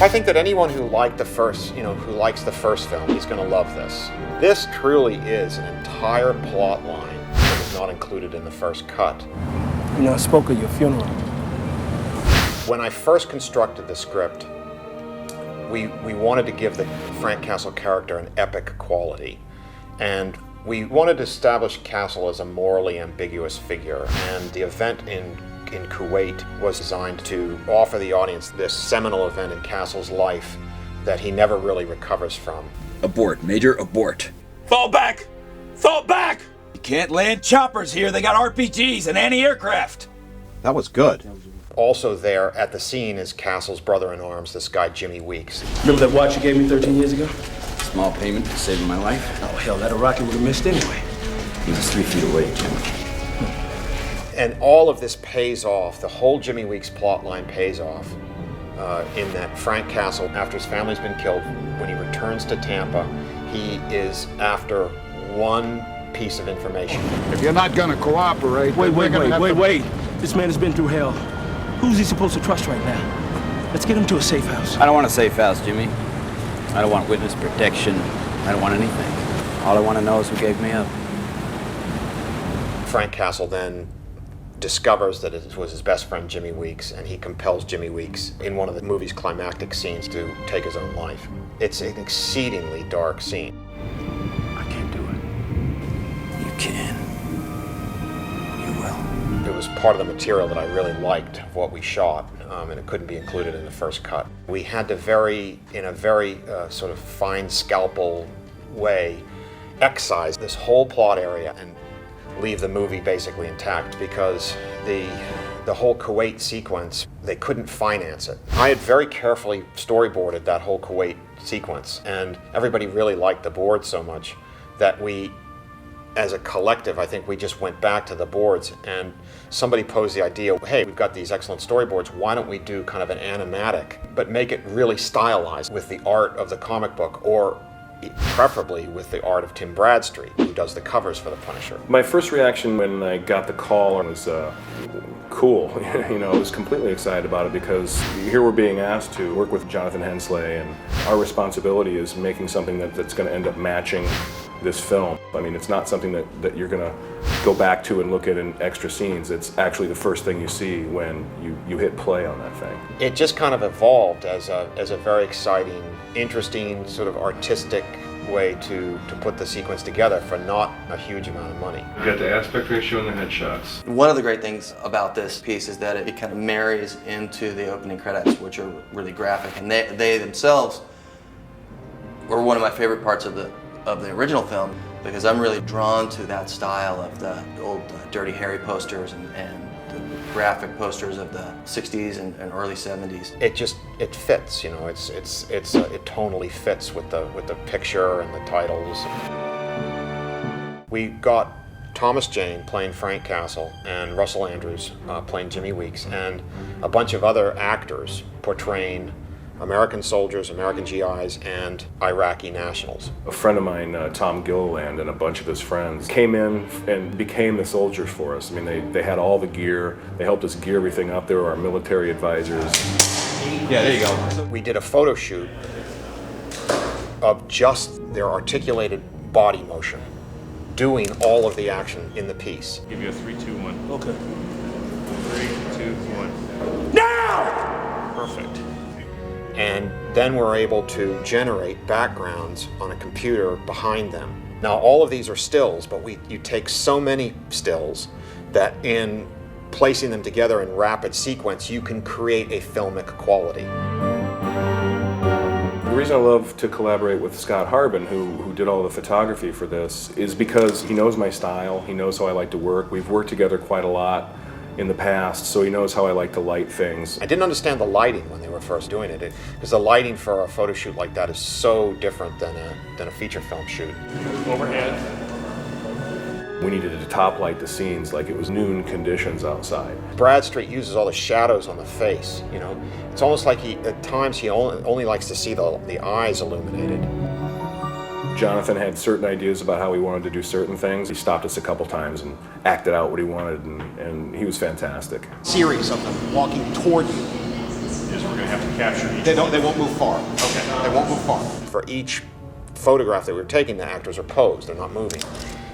I think that anyone who liked the first, who likes the first film is going to love this. This truly is an entire plot line that is not included in the first cut. I spoke at your funeral. When I first constructed the script, we wanted to give the Frank Castle character an epic quality. And we wanted to establish Castle as a morally ambiguous figure. And the event in Kuwait was designed to offer the audience this seminal event in Castle's life that he never really recovers from. Abort, Major, abort. Fall back! Fall back! You can't land choppers here. They got RPGs and anti-aircraft. That was good. Also there at the scene is Castle's brother-in-arms, this guy Jimmy Weeks. Remember that watch you gave me 13 years ago? Small payment for saving my life. Oh, hell, that rocket would have missed anyway. He was 3 feet away, Jim. And all of this pays off. The whole Jimmy Weeks plotline pays off in that Frank Castle, after his family's been killed, when he returns to Tampa, he is after one piece of information. If you're not going to cooperate... Wait. This man has been through hell. Who's he supposed to trust right now? Let's get him to a safe house. I don't want a safe house, Jimmy. I don't want witness protection. I don't want anything. All I want to know is who gave me up. Frank Castle then discovers that it was his best friend Jimmy Weeks, and he compels Jimmy Weeks in one of the movie's climactic scenes to take his own life. It's an exceedingly dark scene. I can't do it. You can. You will. It was part of the material that I really liked of what we shot, and it couldn't be included in the first cut. We had to in a very sort of fine scalpel way, excise this whole plot area and leave the movie basically intact, because the whole Kuwait sequence, they couldn't finance it. I had very carefully storyboarded that whole Kuwait sequence, and everybody really liked the board so much that we, as a collective, I think we just went back to the boards, and somebody posed the idea, hey, we've got these excellent storyboards, why don't we do kind of an animatic, but make it really stylized with the art of the comic book, or preferably with the art of Tim Bradstreet, who does the covers for The Punisher. My first reaction when I got the call was cool. I was completely excited about it, because here we're being asked to work with Jonathan Hensleigh, and our responsibility is making something that's going to end up matching this film. I mean, it's not something that you're going to go back to and look at in extra scenes. It's actually the first thing you see when you hit play on that thing. It just kind of evolved as a very exciting, interesting, sort of artistic way to put the sequence together for not a huge amount of money. You got the aspect ratio and the headshots. One of the great things about this piece is that it kind of marries into the opening credits, which are really graphic, and they themselves were one of my favorite parts of the original film, because I'm really drawn to that style of the old Dirty Harry posters and the graphic posters of the 60s and early 70s. It fits, it tonally fits with the picture and the titles. We got Thomas Jane playing Frank Castle and Russell Andrews playing Jimmy Weeks, and a bunch of other actors portraying American soldiers, American GIs, and Iraqi nationals. A friend of mine, Tom Gilliland, and a bunch of his friends came in and became the soldiers for us. I mean, they had all the gear. They helped us gear everything up. They were our military advisors. Yeah, there you go. We did a photo shoot of just their articulated body motion, doing all of the action in the piece. Give you a 3, 2, 1. Okay. 3, 2, 1. Now! Perfect. And then we're able to generate backgrounds on a computer behind them. Now, all of these are stills, but you take so many stills that in placing them together in rapid sequence, you can create a filmic quality. The reason I love to collaborate with Scott Harbin, who did all the photography for this, is because he knows my style, he knows how I like to work. We've worked together quite a lot in the past, so he knows how I like to light things. I didn't understand the lighting when they were first doing it, because the lighting for a photo shoot like that is so different than a feature film shoot. Overhead. We needed to top light the scenes like it was noon conditions outside. Bradstreet uses all the shadows on the face, It's almost like at times he only likes to see the eyes illuminated. Jonathan had certain ideas about how he wanted to do certain things. He stopped us a couple times and acted out what he wanted, and he was fantastic. Series of them walking toward you, is we're going to have to capture each. They won't move far. Okay. They won't move far. For each photograph that we were taking, the actors are posed, they're not moving.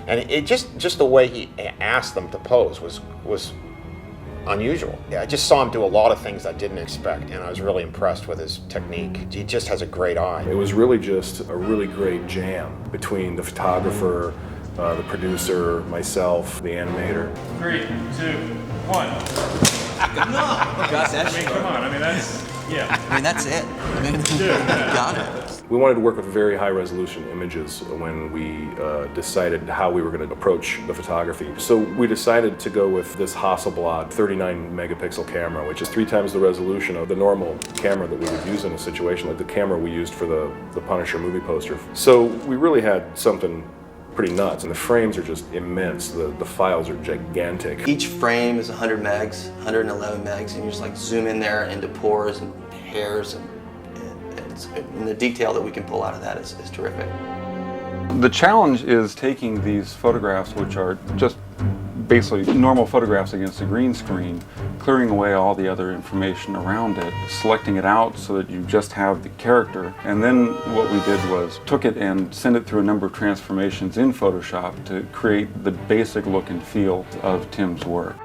And it just the way he asked them to pose was unusual. Yeah, I just saw him do a lot of things I didn't expect, and I was really impressed with his technique. He just has a great eye. It was really just a really great jam between the photographer, the producer, myself, the animator. 3, 2, 1. Gosh, that's Come on, I mean, that's, yeah. I mean, that's it. I mean, got it. We wanted to work with very high resolution images when we decided how we were going to approach the photography. So we decided to go with this Hasselblad 39 megapixel camera, which is 3 times the resolution of the normal camera that we would use in a situation like the camera we used for the Punisher movie poster. So we really had something pretty nuts, and the frames are just immense. The files are gigantic. Each frame is 100 megs, 111 megs, and you just like zoom in there into pores and hairs, and the detail that we can pull out of that is terrific. The challenge is taking these photographs, which are just basically normal photographs against a green screen, clearing away all the other information around it, selecting it out so that you just have the character. And then what we did was took it and sent it through a number of transformations in Photoshop to create the basic look and feel of Tim's work.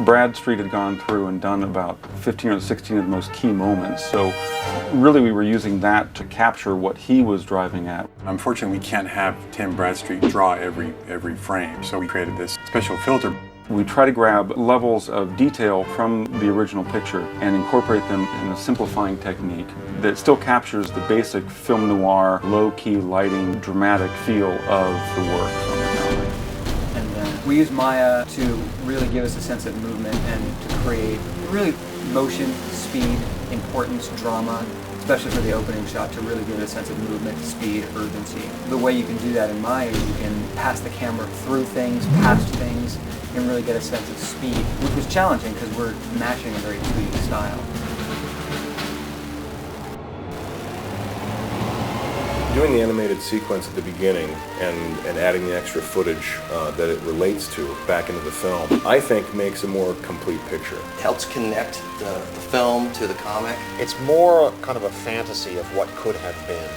Bradstreet had gone through and done about 15 or 16 of the most key moments, so really we were using that to capture what he was driving at. Unfortunately, we can't have Tim Bradstreet draw every frame, so we created this special filter. We try to grab levels of detail from the original picture and incorporate them in a simplifying technique that still captures the basic film noir, low-key lighting, dramatic feel of the work from the gallery. We use Maya to really give us a sense of movement and to create really motion, speed, importance, drama, especially for the opening shot, to really give it a sense of movement, speed, urgency. The way you can do that in Maya, you can pass the camera through things, past things, and really get a sense of speed, which was challenging because we're matching a very 2D style. Doing the animated sequence at the beginning and adding the extra footage that it relates to back into the film, I think makes a more complete picture. It helps connect the film to the comic. It's more kind of a fantasy of what could have been,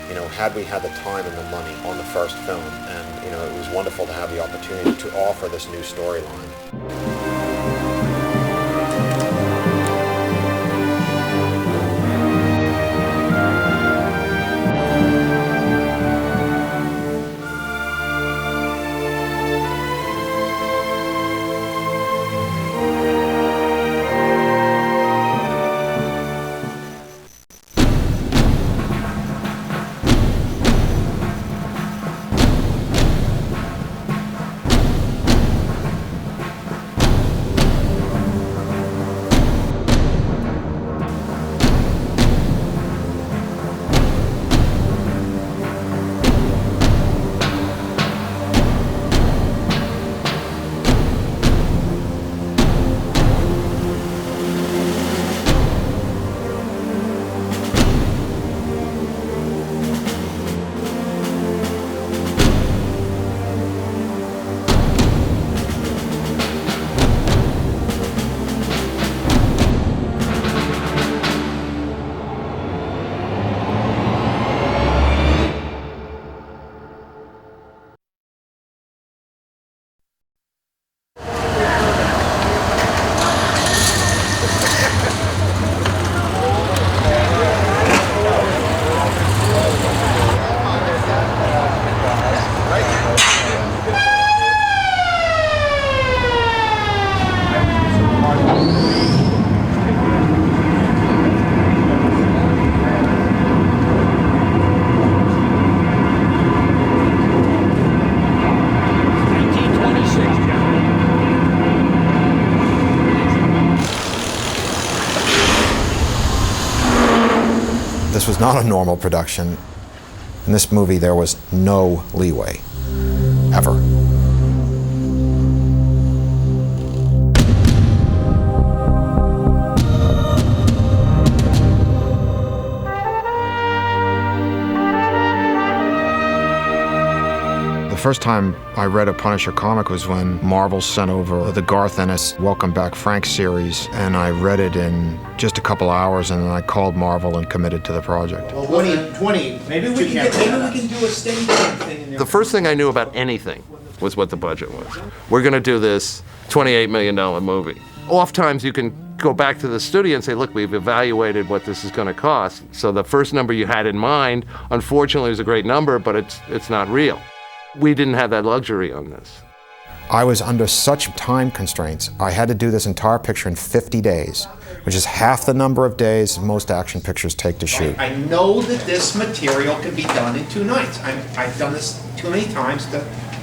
you know, had we had the time and the money on the first film. And, you know, it was wonderful to have the opportunity to offer this new storyline. This was not a normal production. In this movie, there was no leeway, ever. The first time I read a Punisher comic was when Marvel sent over the Garth Ennis Welcome Back Frank series, and I read it in just a couple hours, and then I called Marvel and committed to the project. Well, 20, maybe we can do a steady thing in there. The first thing I knew about anything was what the budget was. We're gonna do this $28 million movie. Oftentimes you can go back to the studio and say, look, we've evaluated what this is gonna cost. So the first number you had in mind, unfortunately, is a great number, but it's not real. We didn't have that luxury on this. I was under such time constraints. I had to do this entire picture in 50 days, which is half the number of days most action pictures take to shoot. I know that this material can be done in 2 nights. I've done this too many times.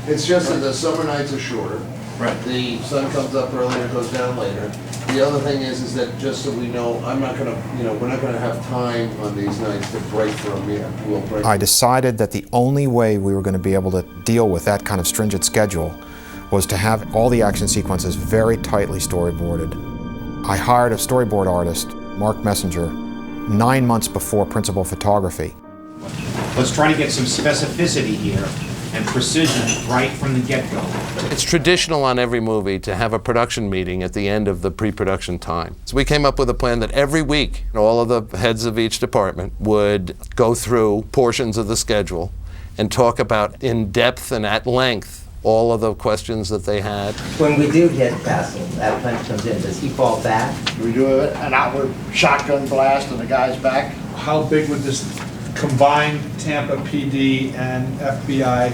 It's just that the summer nights are shorter. Right. The sun comes up earlier, goes down later. The other thing is that just so we know, I'm not gonna, we're not gonna have time on these nights to break for a meal. We'll break. I decided that the only way we were going to be able to deal with that kind of stringent schedule was to have all the action sequences very tightly storyboarded. I hired a storyboard artist, Mark Messenger, 9 months before principal photography. Let's try to get some specificity here and precision right from the get-go. It's traditional on every movie to have a production meeting at the end of the pre-production time. So we came up with a plan that every week, all of the heads of each department would go through portions of the schedule and talk about in depth and at length all of the questions that they had. When we do hit Castle, that punch comes in, does he fall back? We do an outward shotgun blast and the guy's back. How big would this combined Tampa PD and FBI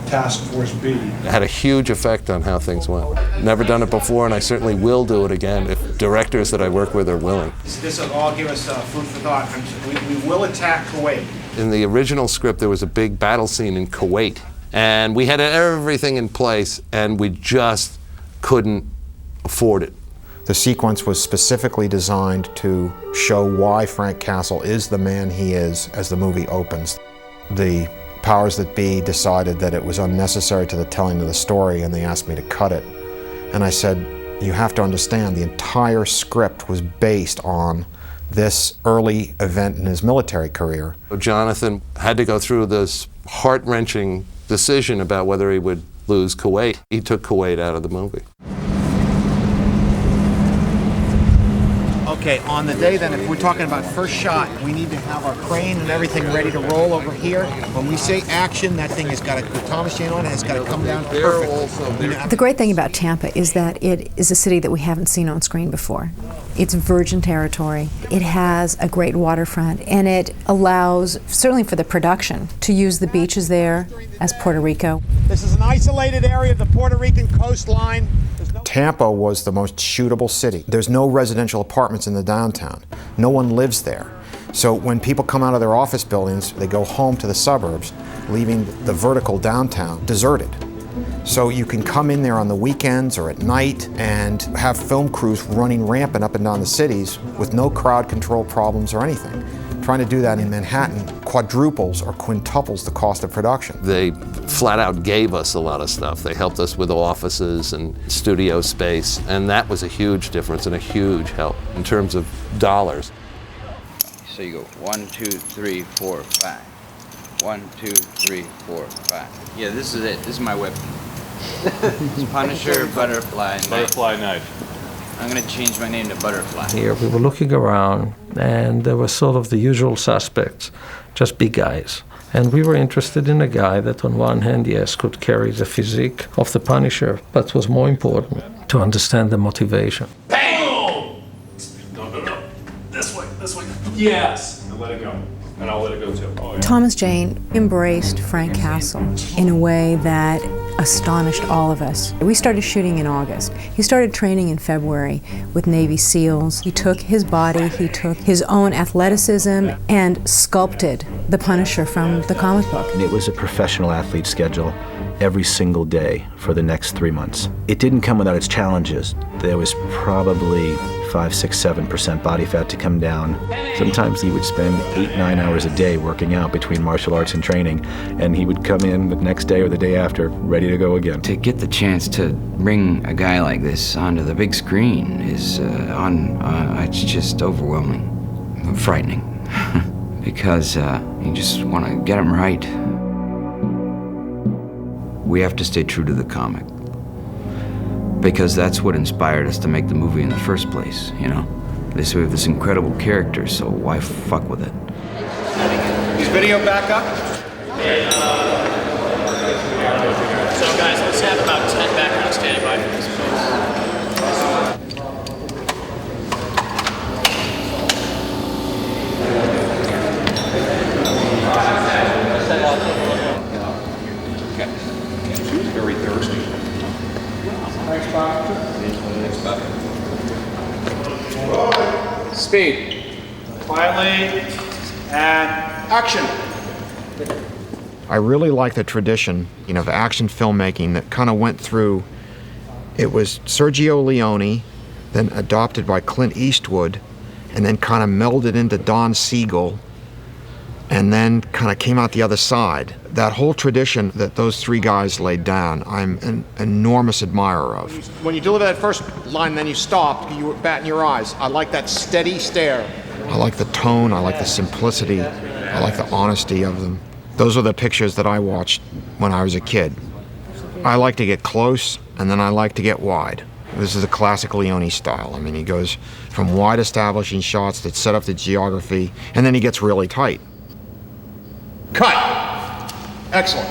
task force be? It had a huge effect on how things went. Never done it before, and I certainly will do it again if directors that I work with are willing. This will all give us food for thought. We will attack Kuwait. In the original script, there was a big battle scene in Kuwait, and we had everything in place, and we just couldn't afford it. The sequence was specifically designed to show why Frank Castle is the man he is as the movie opens. The powers that be decided that it was unnecessary to the telling of the story, and they asked me to cut it. And I said, you have to understand, the entire script was based on this early event in his military career. Jonathan had to go through this heart-wrenching decision about whether he would lose Kuwait. He took Kuwait out of the movie. Okay, on the day then, if we're talking about first shot, we need to have our crane and everything ready to roll over here. When we say action, that thing has got a Thomas chain on it, has got to come down perfect. The great thing about Tampa is that it is a city that we haven't seen on screen before. It's virgin territory. It has a great waterfront, and it allows, certainly for the production, to use the beaches there as Puerto Rico. This is an isolated area of the Puerto Rican coastline. Tampa was the most shootable city. There's no residential apartments in the downtown. No one lives there. So when people come out of their office buildings, they go home to the suburbs, leaving the vertical downtown deserted. So you can come in there on the weekends or at night and have film crews running rampant up and down the cities with no crowd control problems or anything. Trying to do that in Manhattan quadruples or quintuples the cost of production. They flat out gave us a lot of stuff. They helped us with offices and studio space, and that was a huge difference and a huge help in terms of dollars. So you go 1, 2, 3, 4, 5. 1, 2, 3, 4, 5. Yeah, this is it. This is my weapon. It's Punisher, Butterfly Knife. Butterfly Knife. I'm gonna change my name to Butterfly. Here we were looking around, and there were sort of the usual suspects, just big guys. And we were interested in a guy that on one hand, yes, could carry the physique of the Punisher, but was more important to understand the motivation. Bang! No. This way. Yes! And let it go. And I'll let it go too. Oh, yeah. Thomas Jane embraced Frank Castle in a way that astonished all of us. We started shooting in August. He started training in February with Navy SEALs. He took his body, he took his own athleticism and sculpted the Punisher from the comic book. It was a professional athlete schedule every single day for the next 3 months. It didn't come without its challenges. There was probably 5, 6, 7% body fat to come down. Sometimes he would spend 8, 9 hours a day working out between martial arts and training, and he would come in the next day or the day after ready to go again. To get the chance to bring a guy like this onto the big screen is it's just overwhelming, frightening, because you just want to get him right. We have to stay true to the comic. Because that's what inspired us to make the movie in the first place, you know? They say we have this incredible character, so why fuck with it? Is video back up? So guys, let's have about 10 backgrounds standing by for this, Very thirsty. Thanks, Bob. Speed. Quietly, and action. I really like the tradition, of action filmmaking that kind of went through. It was Sergio Leone, then adopted by Clint Eastwood, and then kind of melded into Don Siegel, and then kind of came out the other side. That whole tradition that those three guys laid down, I'm an enormous admirer of. When you deliver that first line, then you stop, you were batting your eyes. I like that steady stare. I like the tone, I like the simplicity, I like the honesty of them. Those are the pictures that I watched when I was a kid. I like to get close, and then I like to get wide. This is a classic Leone style. I mean, he goes from wide establishing shots that set up the geography, and then he gets really tight. Cut! Excellent.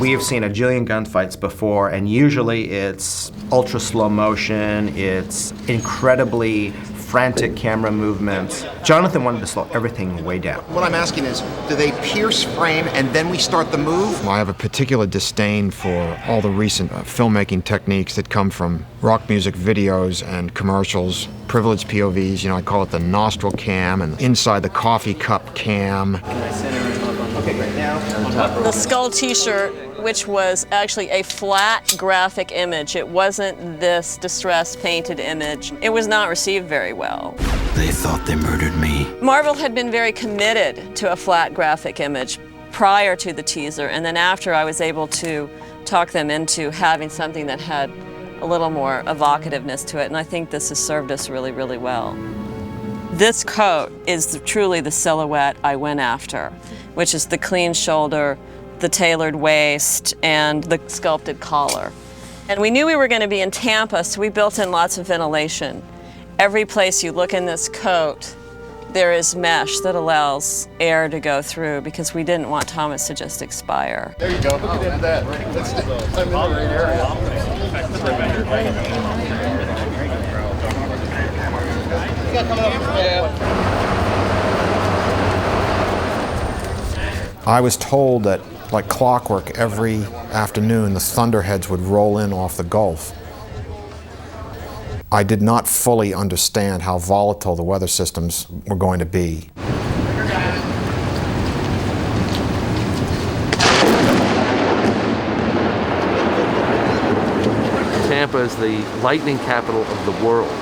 We have seen a jillion gunfights before, and usually it's ultra slow motion, it's incredibly frantic camera movements. Jonathan wanted to slow everything way down. What I'm asking is, do they pierce frame and then we start the move? I have a particular disdain for all the recent filmmaking techniques that come from rock music videos and commercials, privileged POVs, I call it the nostril cam and inside the coffee cup cam. Okay, right now. The skull t-shirt, which was actually a flat graphic image. It wasn't this distressed painted image. It was not received very well. They thought they murdered me. Marvel had been very committed to a flat graphic image prior to the teaser, and then after I was able to talk them into having something that had a little more evocativeness to it, and I think this has served us really, really well. This coat is truly the silhouette I went after, which is the clean shoulder, the tailored waist, and the sculpted collar. And we knew we were going to be in Tampa, so we built in lots of ventilation. Every place you look in this coat, there is mesh that allows air to go through because we didn't want Thomas to just expire. There you go. Look at that. I'm in the right area. I was told that, like clockwork, every afternoon the thunderheads would roll in off the Gulf. I did not fully understand how volatile the weather systems were going to be. Tampa is the lightning capital of the world.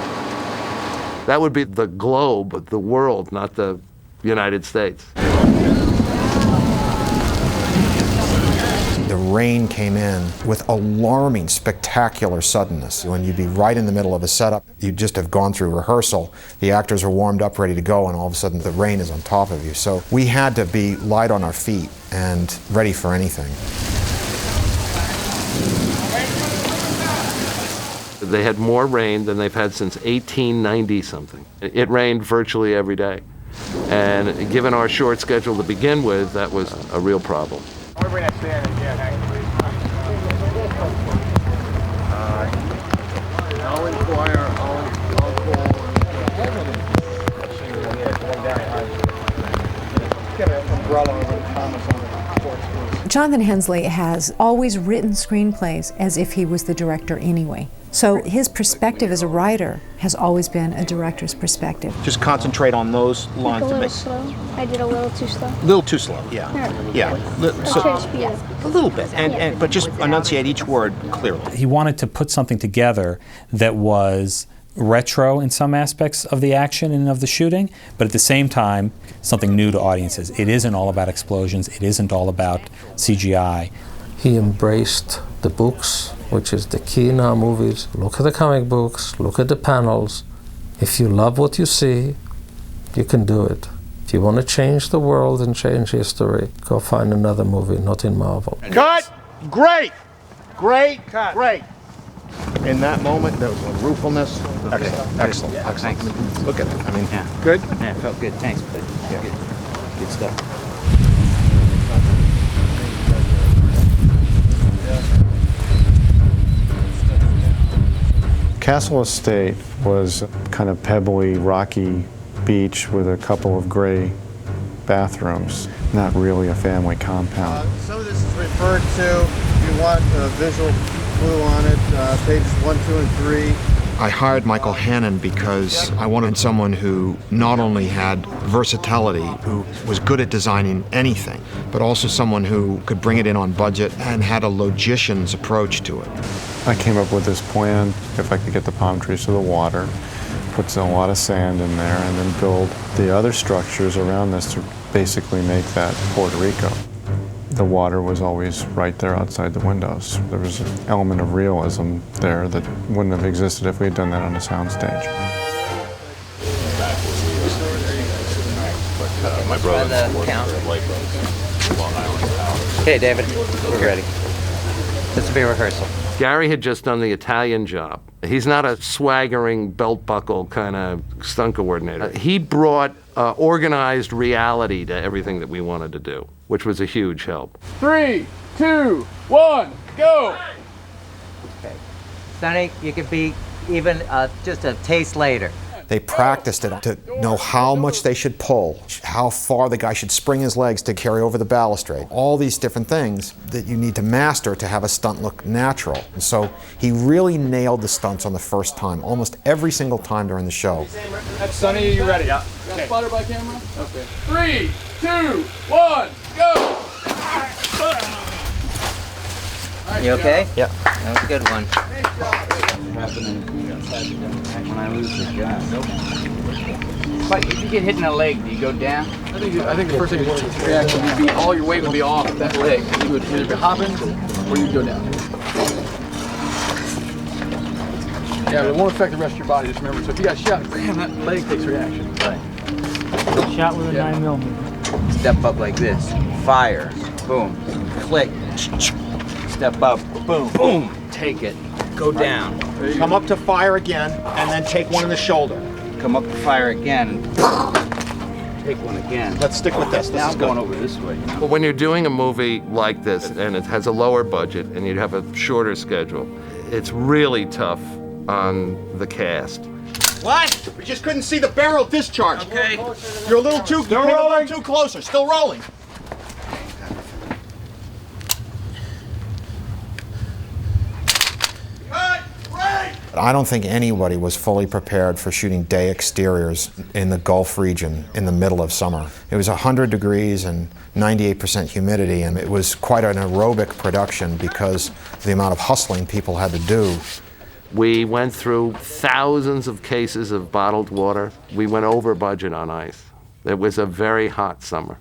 That would be the globe, the world, not the United States. The rain came in with alarming, spectacular suddenness. When you'd be right in the middle of a setup, you'd just have gone through rehearsal, the actors are warmed up, ready to go, and all of a sudden the rain is on top of you. So we had to be light on our feet and ready for anything. They had more rain than they've had since 1890 something. It rained virtually every day. And given our short schedule to begin with, that was a real problem. I'll bring that stand again, actually. I'll inquire, I'll call. Get an umbrella over Thomas on the porch. Jonathan Hensleigh has always written screenplays as if he was the director anyway. So his perspective as a writer has always been a director's perspective. Just concentrate on those lines. A little slow. I did a little too slow. A little too slow, yeah. Yeah. I'll try to speed up. A little bit, but just enunciate each word clearly. He wanted to put something together that was retro in some aspects of the action and of the shooting, but at the same time, something new to audiences. It isn't all about explosions. It isn't all about CGI. He embraced the books, which is the key in our movies. Look at the comic books, look at the panels. If you love what you see, you can do it. If you want to change the world and change history, go find another movie, not in Marvel. Cut! Great! Great! Great! In that moment, there was a ruefulness. Excellent, excellent, Yeah, excellent. thanks. Look at it. I mean, Yeah. good? Yeah, it felt good. Thanks, bud. Yeah. Good stuff. Castle Estate was kind of pebbly, rocky beach with a couple of gray bathrooms. Not really a family compound. Some of this is referred to, if you want a visual clue on it, pages 1, 2, and 3. I hired Michael Hannon because I wanted someone who not only had versatility, who was good at designing anything, but also someone who could bring it in on budget and had a logician's approach to it. I came up with this plan, if I could get the palm trees to the water, put a lot of sand in there, and then build the other structures around this to basically make that Puerto Rico. The water was always right there outside the windows. There was an element of realism there that wouldn't have existed if we had done that on a soundstage. My brother works at Lake Road, Long Island. Okay, David, we're ready. This will be a rehearsal. Gary had just done the Italian job. He's not a swaggering belt buckle kind of stunt coordinator. He brought organized reality to everything that we wanted to do, which was a huge help. 3, 2, 1, go! Okay. Sonny, you could be even just a taste later. They practiced it to know how much they should pull, how far the guy should spring his legs to carry over the balustrade. All these different things that you need to master to have a stunt look natural. And so he really nailed the stunts on the first time, almost every single time during the show. Sonny, are you ready? Yeah. Got a spotter by camera? Okay. 3, 2, 1, go! You okay? Yeah. That was a good one. When I lose the job. But if you get hit in the leg, do you go down? I think the first thing is reaction would be all your weight would be off that leg. You would either be hopping or you'd go down. Yeah, but it won't affect the rest of your body, just remember. So if you got shot, bam, that leg takes reaction. Right. Shot with a 9mm. Step up like this. Fire. Boom. Click. Step up. Boom. Boom. Take it. Go down. Come up to fire again, and then take one in the shoulder. Come up to fire again. Take one again. Let's stick with this. This Now is I'm good. going over this way. But when you're doing a movie like this and it has a lower budget and you have a shorter schedule, it's really tough on the cast. What? We just couldn't see the barrel discharge. Okay. You're a little too. Still rolling. A little too closer. Still rolling. I don't think anybody was fully prepared for shooting day exteriors in the Gulf region in the middle of summer. It was 100 degrees and 98% humidity, and it was quite an aerobic production because of the amount of hustling people had to do. We went through thousands of cases of bottled water. We went over budget on ice. It was a very hot summer.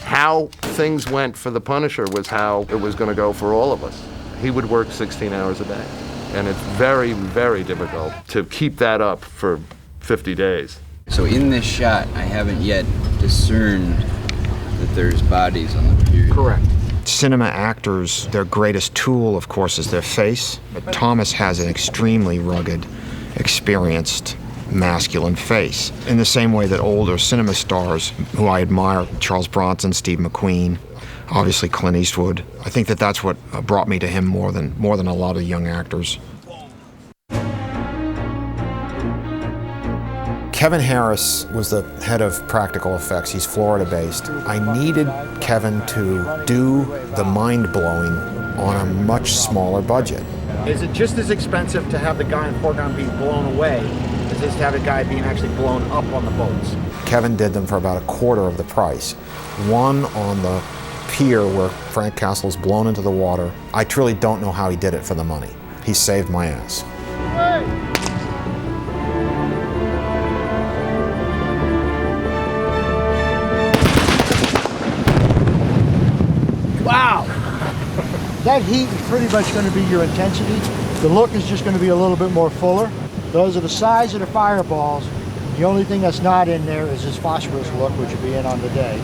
How things went for the Punisher was how it was going to go for all of us. He would work 16 hours a day, and it's very, very difficult to keep that up for 50 days. So in this shot, I haven't yet discerned that there's bodies on the period. Correct. Cinema actors, their greatest tool, of course, is their face. But Thomas has an extremely rugged, experienced, masculine face. In the same way that older cinema stars, who I admire, Charles Bronson, Steve McQueen, obviously Clint Eastwood, I think that that's what brought me to him more than a lot of young actors. Kevin Harris was the head of practical effects. He's Florida-based. I needed Kevin to do the mind-blowing on a much smaller budget. Is it just as expensive to have the guy in the foreground being blown away as it is to have a guy being actually blown up on the boats? Kevin did them for about a quarter of the price. One on the pier where Frank Castle's blown into the water. I truly don't know how he did it for the money. He saved my ass. Wow! That heat is pretty much going to be your intensity. The look is just going to be a little bit more fuller. Those are the size of the fireballs. The only thing that's not in there is this phosphorus look, which will be in on the day.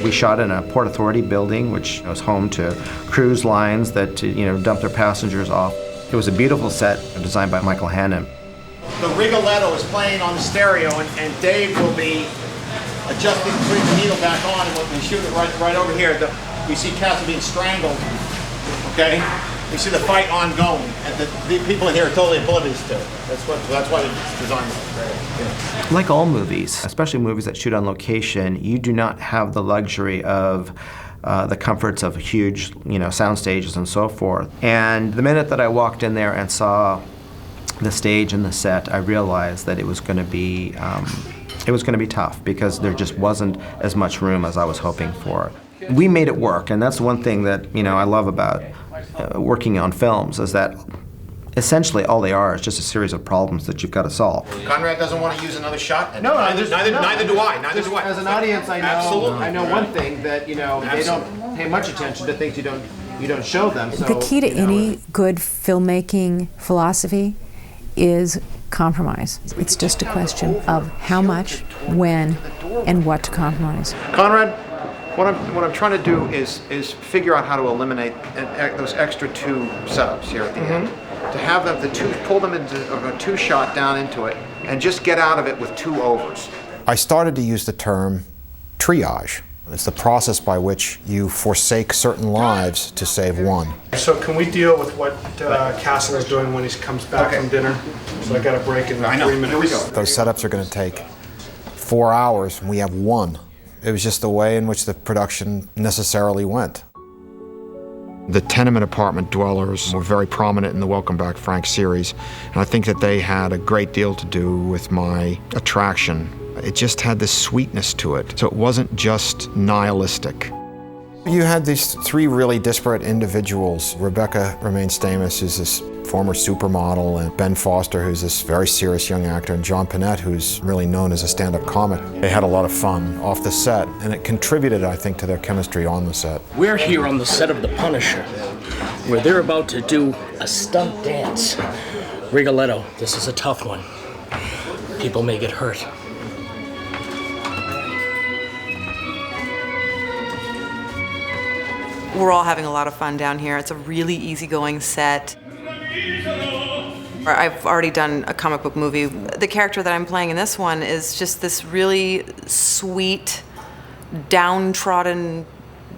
We shot in a Port Authority building, which was home to cruise lines that dump their passengers off. It was a beautiful set designed by Michael Hannon. The Rigoletto is playing on the stereo, and Dave will be adjusting the needle back on, and we'll shoot it right over here. We see Castle being strangled, okay? We see the fight ongoing, and the people in here are totally oblivious to it. That's why it's designed like that. Like all movies, especially movies that shoot on location, you do not have the luxury of the comforts of huge, sound stages and so forth. And the minute that I walked in there and saw the stage and the set, I realized that it was going to be tough because there just wasn't as much room as I was hoping for. We made it work, and that's one thing that I love about working on films, is that essentially all they are is just a series of problems that you've got to solve. Conrad doesn't want to use another shot. No, neither do I. Neither do I. As an audience, I know. Absolutely. I know one thing, that they don't pay much attention to things you don't show them. So, the key to any good filmmaking philosophy is compromise. It's just a question of how much, when, and what to compromise. Conrad, what I'm trying to do is figure out how to eliminate those extra 2 setups here at the end. To have them, pull them into a 2-shot down into it, and just get out of it with 2 overs. I started to use the term triage. It's the process by which you forsake certain lives to save one. So can we deal with what Castle is doing when he comes back from dinner? So I got a break in 3 minutes. Here we go. Those setups are going to take 4 hours, and we have 1. It was just the way in which the production necessarily went. The tenement apartment dwellers were very prominent in the Welcome Back Frank series, and I think that they had a great deal to do with my attraction. It just had this sweetness to it, so it wasn't just nihilistic. You had these 3 really disparate individuals. Rebecca Romaine Stamos, who's this former supermodel, and Ben Foster, who's this very serious young actor, and John Panette, who's really known as a stand-up comic. They had a lot of fun off the set, and it contributed, I think, to their chemistry on the set. We're here on the set of The Punisher, where they're about to do a stunt dance. Rigoletto, this is a tough one. People may get hurt. We're all having a lot of fun down here. It's a really easygoing set. I've already done a comic book movie. The character that I'm playing in this one is just this really sweet, downtrodden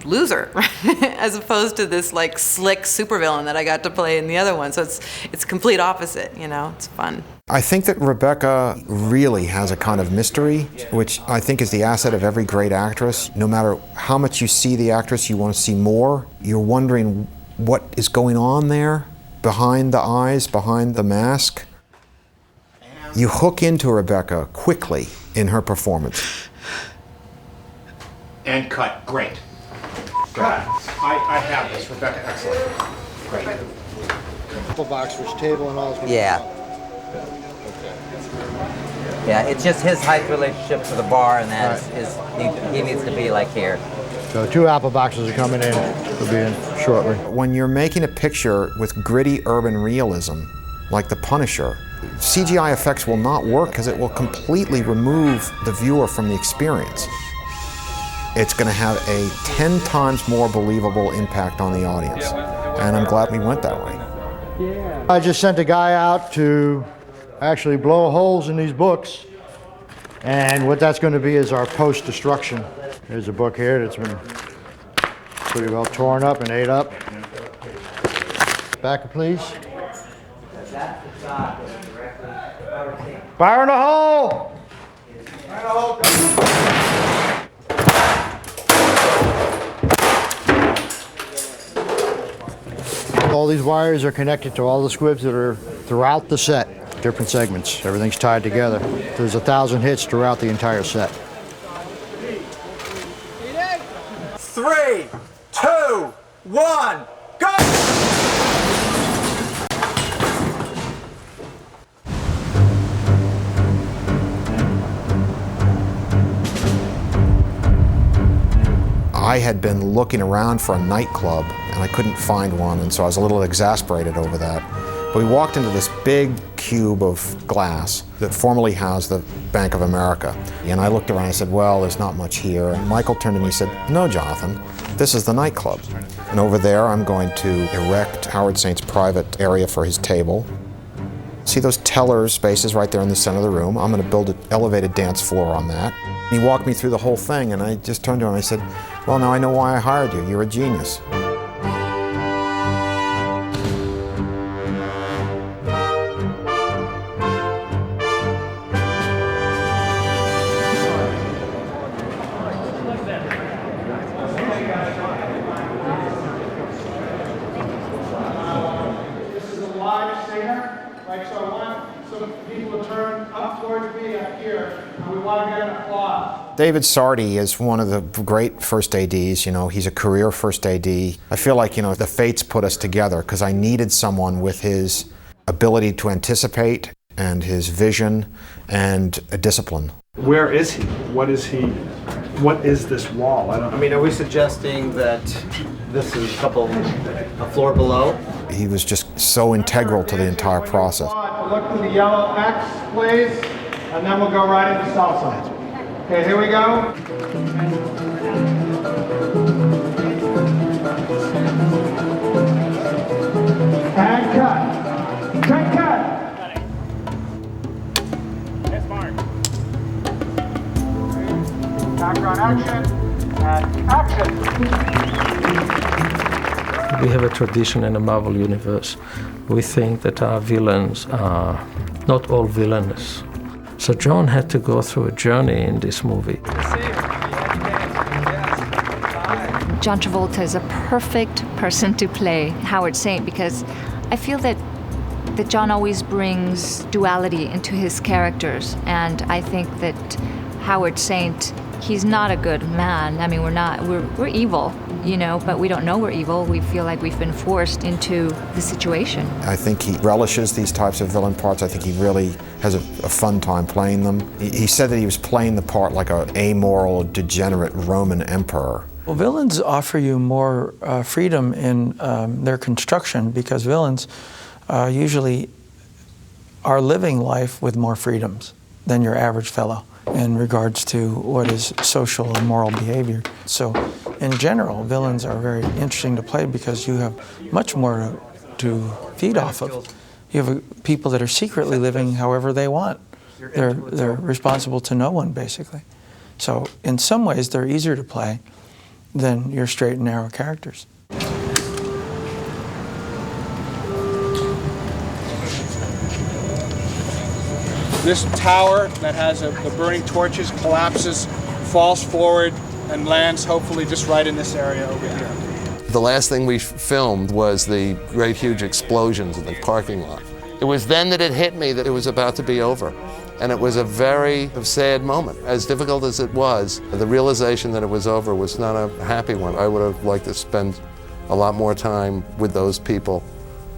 loser, as opposed to this like slick supervillain that I got to play in the other one. So it's complete opposite, it's fun. I think that Rebecca really has a kind of mystery, which I think is the asset of every great actress. No matter how much you see the actress, you want to see more. You're wondering what is going on there, behind the eyes, behind the mask. You hook into Rebecca quickly in her performance. And cut. Great. Cut. I have this. Rebecca, excellent. Great. Couple boxers, table and all. Yeah. Yeah, it's just his height relationship to the bar, and he needs to be like here. So 2 apple boxes are coming in. They'll be in shortly. When you're making a picture with gritty urban realism, like The Punisher, CGI effects will not work because it will completely remove the viewer from the experience. It's going to have a 10 times more believable impact on the audience. And I'm glad we went that way. I just sent a guy out to actually blow holes in these books, and what that's going to be is our post-destruction. There's a book here that's been pretty well torn up and ate up. Back, please. Fire in the hole! Fire in the hole! All these wires are connected to all the squibs that are throughout the set. Different segments. Everything's tied together. There's 1,000 hits throughout the entire set. 3, 2, 1, go! I had been looking around for a nightclub and I couldn't find one, and so I was a little exasperated over that. But we walked into this big cube of glass that formerly housed the Bank of America. And I looked around and I said, well, there's not much here. And Michael turned to me and said, no, Jonathan, this is the nightclub. And over there, I'm going to erect Howard Saint's private area for his table. See those teller spaces right there in the center of the room? I'm going to build an elevated dance floor on that. And he walked me through the whole thing, and I just turned to him and I said, well, now I know why I hired you. You're a genius. David Sardi is one of the great first ADs. You know, he's a career first AD. I feel like, you know, the fates put us together because I needed someone with his ability to anticipate and his vision and a discipline. Where is he? What is he? What is this wall? I mean, are we suggesting that this is a floor below? He was just so integral to the entire process. Look for the yellow X, please, and then we'll go right into salsa. Okay, here we go. And cut. Cut. That's Mark. Background action. And action. We have a tradition in the Marvel Universe. We think that our villains are not all villainous. So John had to go through a journey in this movie. John Travolta is a perfect person to play Howard Saint because I feel that John always brings duality into his characters, and I think that Howard Saint, he's not a good man. I mean, we're evil, you know, but we don't know we're evil. We feel like we've been forced into the situation. I think he relishes these types of villain parts. I think he really has a fun time playing them. He said that he was playing the part like an amoral, degenerate Roman emperor. Well, villains offer you more freedom in their construction because villains usually are living life with more freedoms than your average fellow in regards to what is social and moral behavior. So in general, villains are very interesting to play because you have much more to feed off of. You have people that are secretly living however they want. They're responsible to no one, basically. So in some ways, they're easier to play than your straight and narrow characters. This tower that has the burning torches collapses, falls forward, and lands hopefully just right in this area over here. The last thing we filmed was the great huge explosions in the parking lot. It was then that it hit me that it was about to be over. And it was a very sad moment. As difficult as it was, the realization that it was over was not a happy one. I would have liked to spend a lot more time with those people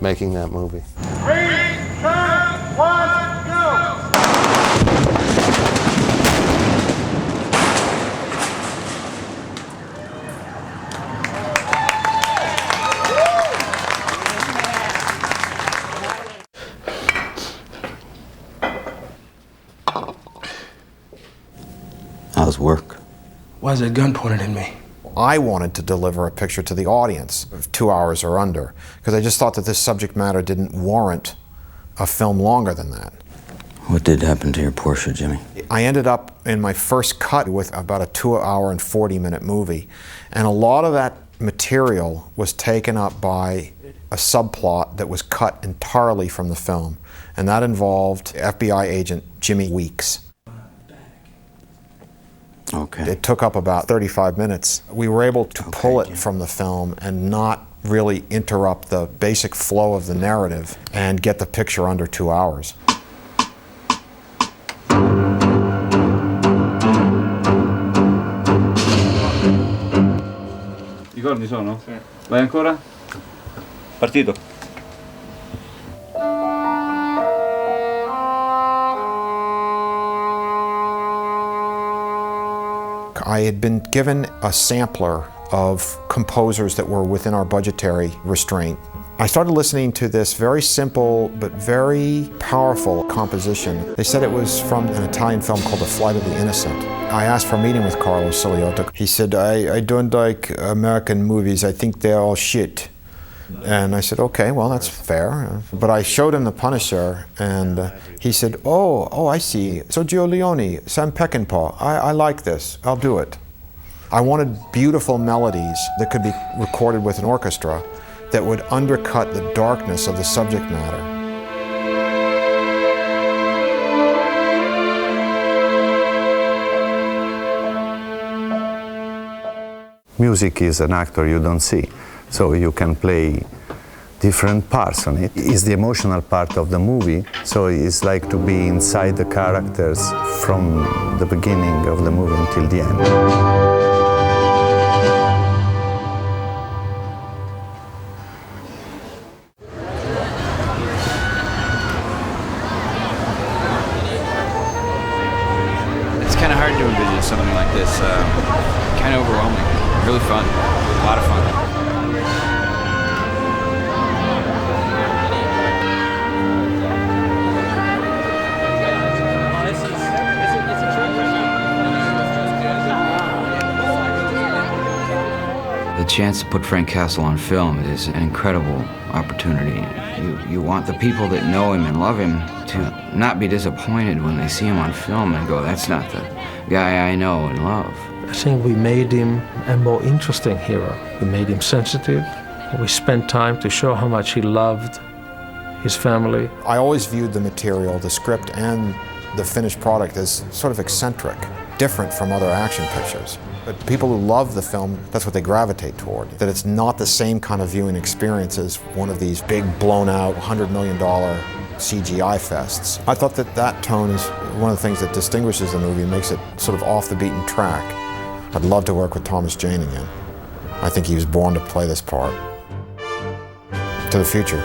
making that movie. 3, 2, 1, go! How's work? Why is that gun pointed at me? I wanted to deliver a picture to the audience of 2 hours or under, because I just thought that this subject matter didn't warrant a film longer than that. What did happen to your Porsche, Jimmy? I ended up in my first cut with about a 2 hour and 40-minute movie, and a lot of that material was taken up by a subplot that was cut entirely from the film, and that involved FBI agent Jimmy Weeks. Okay. It took up about 35 minutes. We were able to pull it from the film and not really interrupt the basic flow of the narrative and get the picture under 2 hours. Ricordi sono? Sì. Vai ancora? Partito. I had been given a sampler of composers that were within our budgetary restraint. I started listening to this very simple but very powerful composition. They said it was from an Italian film called The Flight of the Innocent. I asked for a meeting with Carlo Siliotto. He said, I don't like American movies, I think they're all shit. And I said, okay, well, that's fair. But I showed him The Punisher, and he said, oh, I see. Sergio Leone, Sam Peckinpah, I like this, I'll do it. I wanted beautiful melodies that could be recorded with an orchestra that would undercut the darkness of the subject matter. Music is an actor you don't see, so you can play different parts on it. It's the emotional part of the movie, so it's like to be inside the characters from the beginning of the movie until the end. Something like this, kind of overwhelming, really fun, a lot of fun. The chance to put Frank Castle on film is an incredible opportunity. You want the people that know him and love him to not be disappointed when they see him on film and go, that's not the guy I know and love. I think we made him a more interesting hero. We made him sensitive. We spent time to show how much he loved his family. I always viewed the material, the script and the finished product as sort of eccentric, different from other action pictures. But people who love the film, that's what they gravitate toward. That it's not the same kind of viewing experience as one of these big, blown-out, $100 million CGI fests. I thought that tone is one of the things that distinguishes the movie and makes it sort of off the beaten track. I'd love to work with Thomas Jane again. I think he was born to play this part. To the future.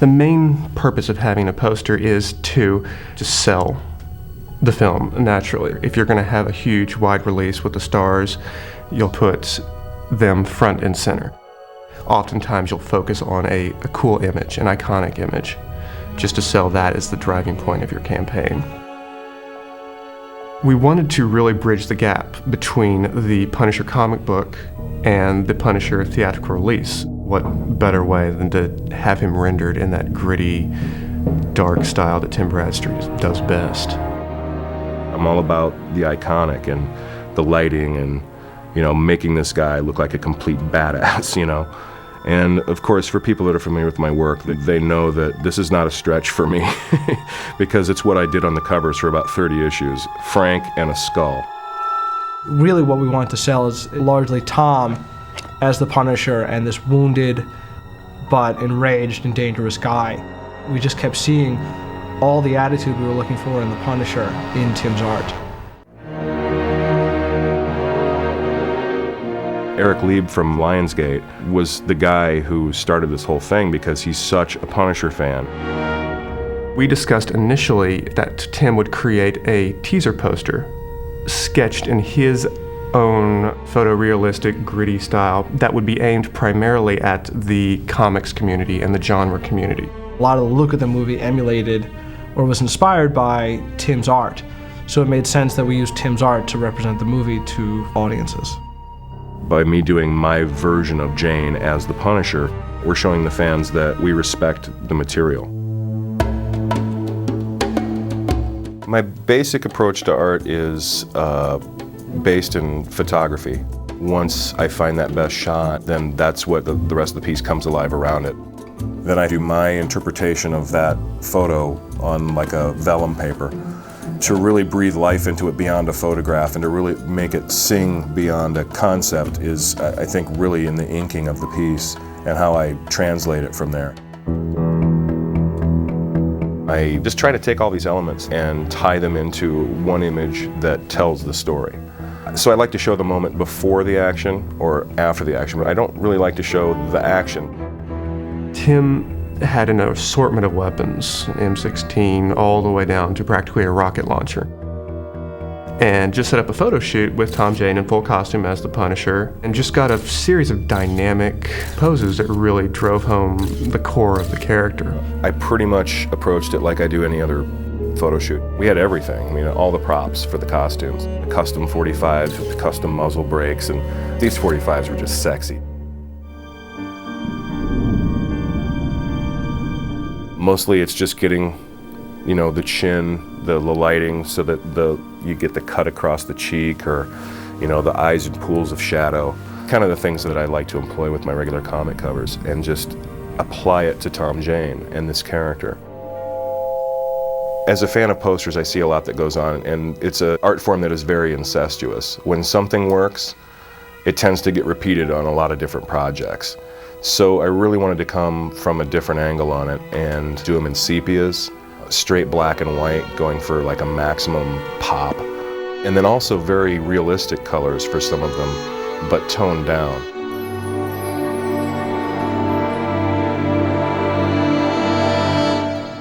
The main purpose of having a poster is to just sell the film naturally. If you're going to have a huge wide release with the stars, you'll put them front and center. Oftentimes you'll focus on a cool image, an iconic image, just to sell that as the driving point of your campaign. We wanted to really bridge the gap between the Punisher comic book and the Punisher theatrical release. What better way than to have him rendered in that gritty, dark style that Tim Bradstreet does best. I'm all about the iconic and the lighting and making this guy look like a complete badass, And of course, for people that are familiar with my work, they know that this is not a stretch for me because it's what I did on the covers for about 30 issues, Frank and a skull. Really what we want to sell is largely Tom as the Punisher and this wounded but enraged and dangerous guy. We just kept seeing all the attitude we were looking for in the Punisher in Tim's art. Eric Lieb from Lionsgate was the guy who started this whole thing because he's such a Punisher fan. We discussed initially that Tim would create a teaser poster sketched in his own photorealistic, gritty style that would be aimed primarily at the comics community and the genre community. A lot of the look of the movie emulated or was inspired by Tim's art, so it made sense that we used Tim's art to represent the movie to audiences. By me doing my version of Jane as the Punisher, we're showing the fans that we respect the material. My basic approach to art is based in photography. Once I find that best shot, then that's what the rest of the piece comes alive around it. Then I do my interpretation of that photo on like a vellum paper to really breathe life into it beyond a photograph and to really make it sing beyond a concept is, I think, really in the inking of the piece and how I translate it from there. I just try to take all these elements and tie them into one image that tells the story. So I like to show the moment before the action or after the action, but I don't really like to show the action. Tim had an assortment of weapons, M16, all the way down to practically a rocket launcher. And just set up a photo shoot with Tom Jane in full costume as the Punisher, and just got a series of dynamic poses that really drove home the core of the character. I pretty much approached it like I do any other photo shoot. We had everything, all the props for the costumes. The custom 45s with the custom muzzle brakes, and these 45s were just sexy. Mostly it's just getting, the chin, the lighting so that you get the cut across the cheek or, the eyes in pools of shadow. Kind of the things that I like to employ with my regular comic covers and just apply it to Tom Jane and this character. As a fan of posters, I see a lot that goes on, and it's an art form that is very incestuous. When something works, it tends to get repeated on a lot of different projects. So I really wanted to come from a different angle on it and do them in sepias, straight black and white, going for like a maximum pop. And then also very realistic colors for some of them, but toned down.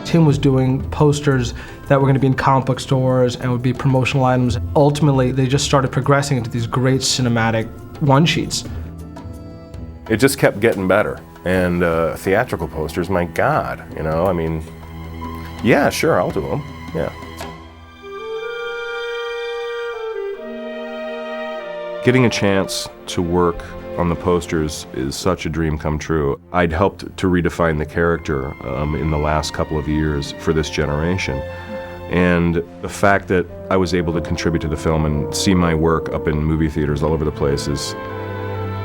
Tim was doing posters that were going to be in comic book stores and would be promotional items. Ultimately, they just started progressing into these great cinematic one-sheets. It just kept getting better. And theatrical posters, my God, yeah, sure, I'll do them, yeah. Getting a chance to work on the posters is such a dream come true. I'd helped to redefine the character in the last couple of years for this generation. And the fact that I was able to contribute to the film and see my work up in movie theaters all over the place is,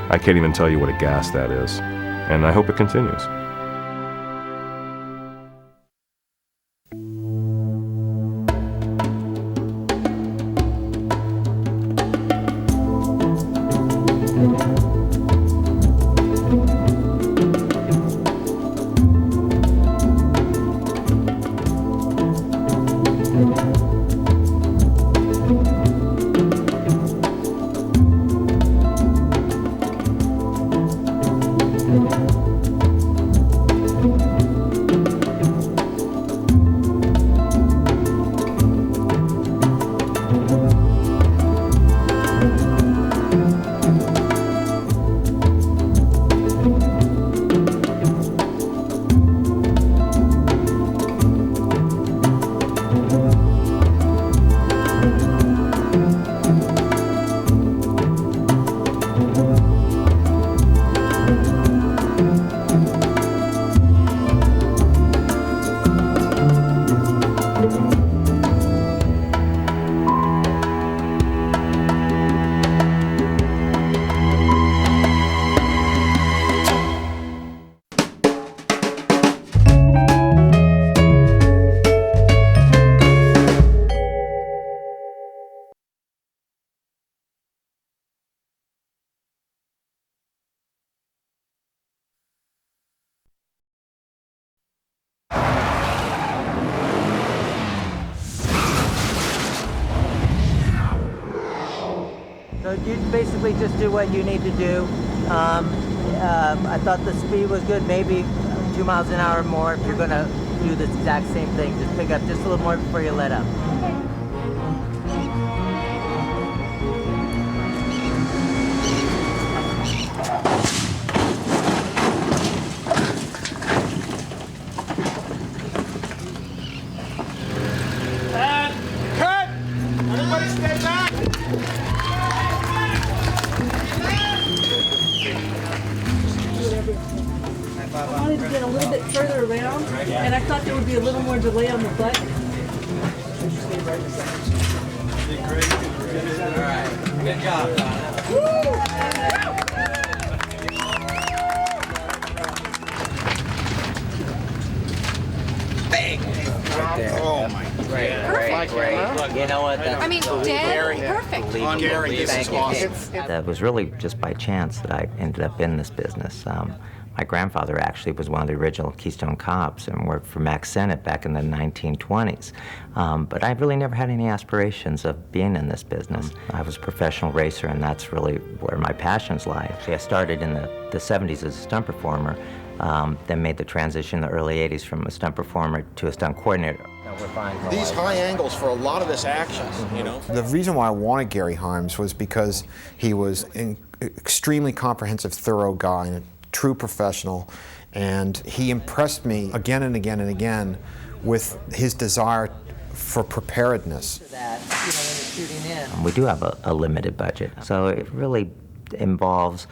I can't even tell you what a gas that is. And I hope it continues. So you basically just do what you need to do. I thought the speed was good, maybe 2 miles an hour more. If you're going to do this exact same thing, just pick up just a little more before you let up. I wanted to get a little bit further around, and I thought there would be a little more delay on the butt. All right, good job, Donna. Bang! Right there. Oh my! Great. You know what? That's I mean, dead perfect. Gary, this is awesome. That was really just by chance that I ended up in this business. My grandfather actually was one of the original Keystone Cops and worked for Max Sennett back in the 1920s. But I really never had any aspirations of being in this business. I was a professional racer, and that's really where my passions lie. Actually, I started in the 70s as a stunt performer, then made the transition in the early 80s from a stunt performer to a stunt coordinator. These high angles for a lot of this action, you know? The reason why I wanted Gary Himes was because he was an extremely comprehensive, thorough guy, and a true professional, and he impressed me again and again and again with his desire for preparedness. We do have a limited budget, so it really involves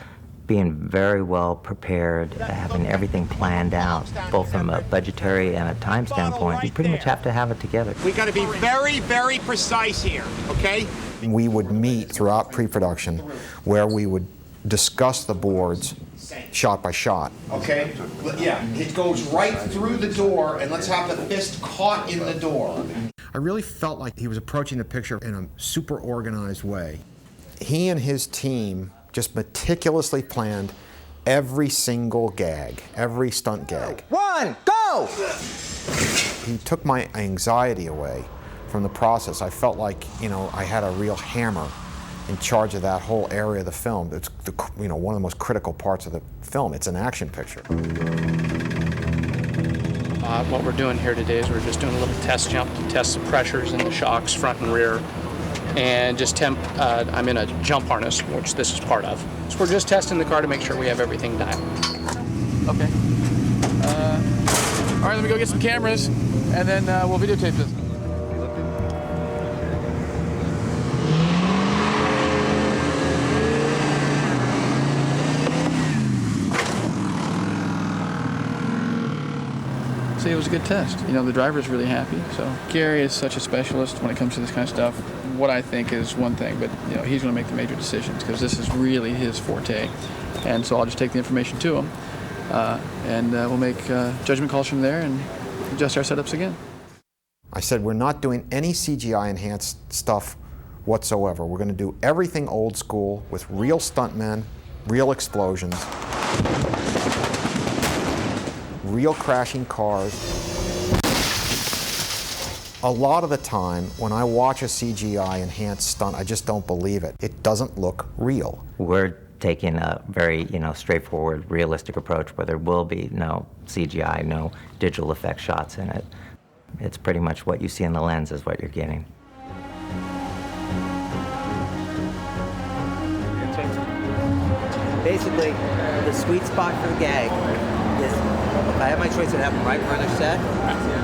being very well prepared, having everything planned out, both from a budgetary and a time standpoint. You pretty much have to have it together. We got to be very, very precise here, okay? We would meet throughout pre-production where we would discuss the boards shot by shot. Okay? Yeah, it goes right through the door, and let's have the fist caught in the door. I really felt like he was approaching the picture in a super organized way. He and his team just meticulously planned every single gag, every stunt gag. One, go! He took my anxiety away from the process. I felt like, you know, I had a real hammer in charge of that whole area of the film. It's one of the most critical parts of the film. It's an action picture. What we're doing here today is we're just doing a little test jump to test the pressures in the shocks, front and rear, and just I'm in a jump harness, which this is part of. So we're just testing the car to make sure we have everything dialed. Okay. All right, let me go get some cameras, and then we'll videotape this. It was a good test. You know, the driver's really happy. So Gary is such a specialist when it comes to this kind of stuff. What I think is one thing, but you know, he's going to make the major decisions because this is really his forte. And so I'll just take the information to him, and we'll make judgment calls from there and adjust our setups again. I said, we're not doing any CGI enhanced stuff whatsoever. We're going to do everything old school with real stuntmen, real explosions, real crashing cars. A lot of the time, when I watch a CGI enhanced stunt, I just don't believe it. It doesn't look real. We're taking a very, straightforward, realistic approach where there will be no CGI, no digital effect shots in it. It's pretty much what you see in the lens is what you're getting. Basically, the sweet spot for the gag is, if I have my choice, I'd have them right in front of set,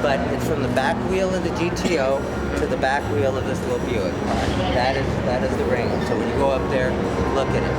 but it's from the back wheel of the GTO to the back wheel of this little Buick. That is the ring. So when you go up there, look at it.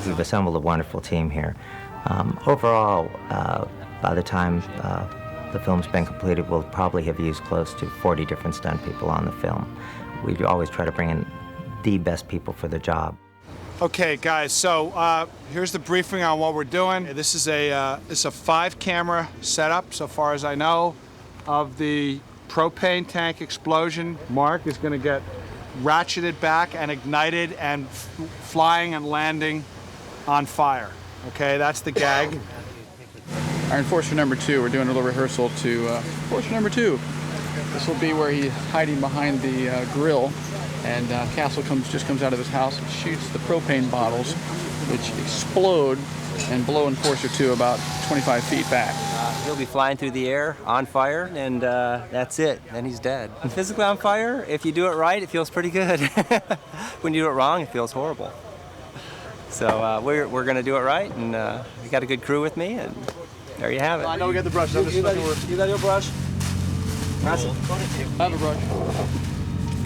We've assembled a wonderful team here. Overall, by the time the film's been completed, we'll probably have used close to 40 different stunt people on the film. We always try to bring in the best people for the job. Okay, guys, so here's the briefing on what we're doing. This is a 5-camera setup, so far as I know, of the propane tank explosion. Mark is going to get ratcheted back and ignited and flying and landing on fire. Okay, that's the gag. Our enforcer number 2, we're doing a little rehearsal to enforcer number 2. This will be where he's hiding behind the grill, and Castle just comes out of his house and shoots the propane bottles, which explode and blow enforcer 2 about 25 feet back. He'll be flying through the air on fire, and that's it. Then he's dead. And physically on fire, if you do it right, it feels pretty good. When you do it wrong, it feels horrible. So we're going to do it right, and we got a good crew with me, and there you have it. I know we got the brush. You got your brush? I have a brush.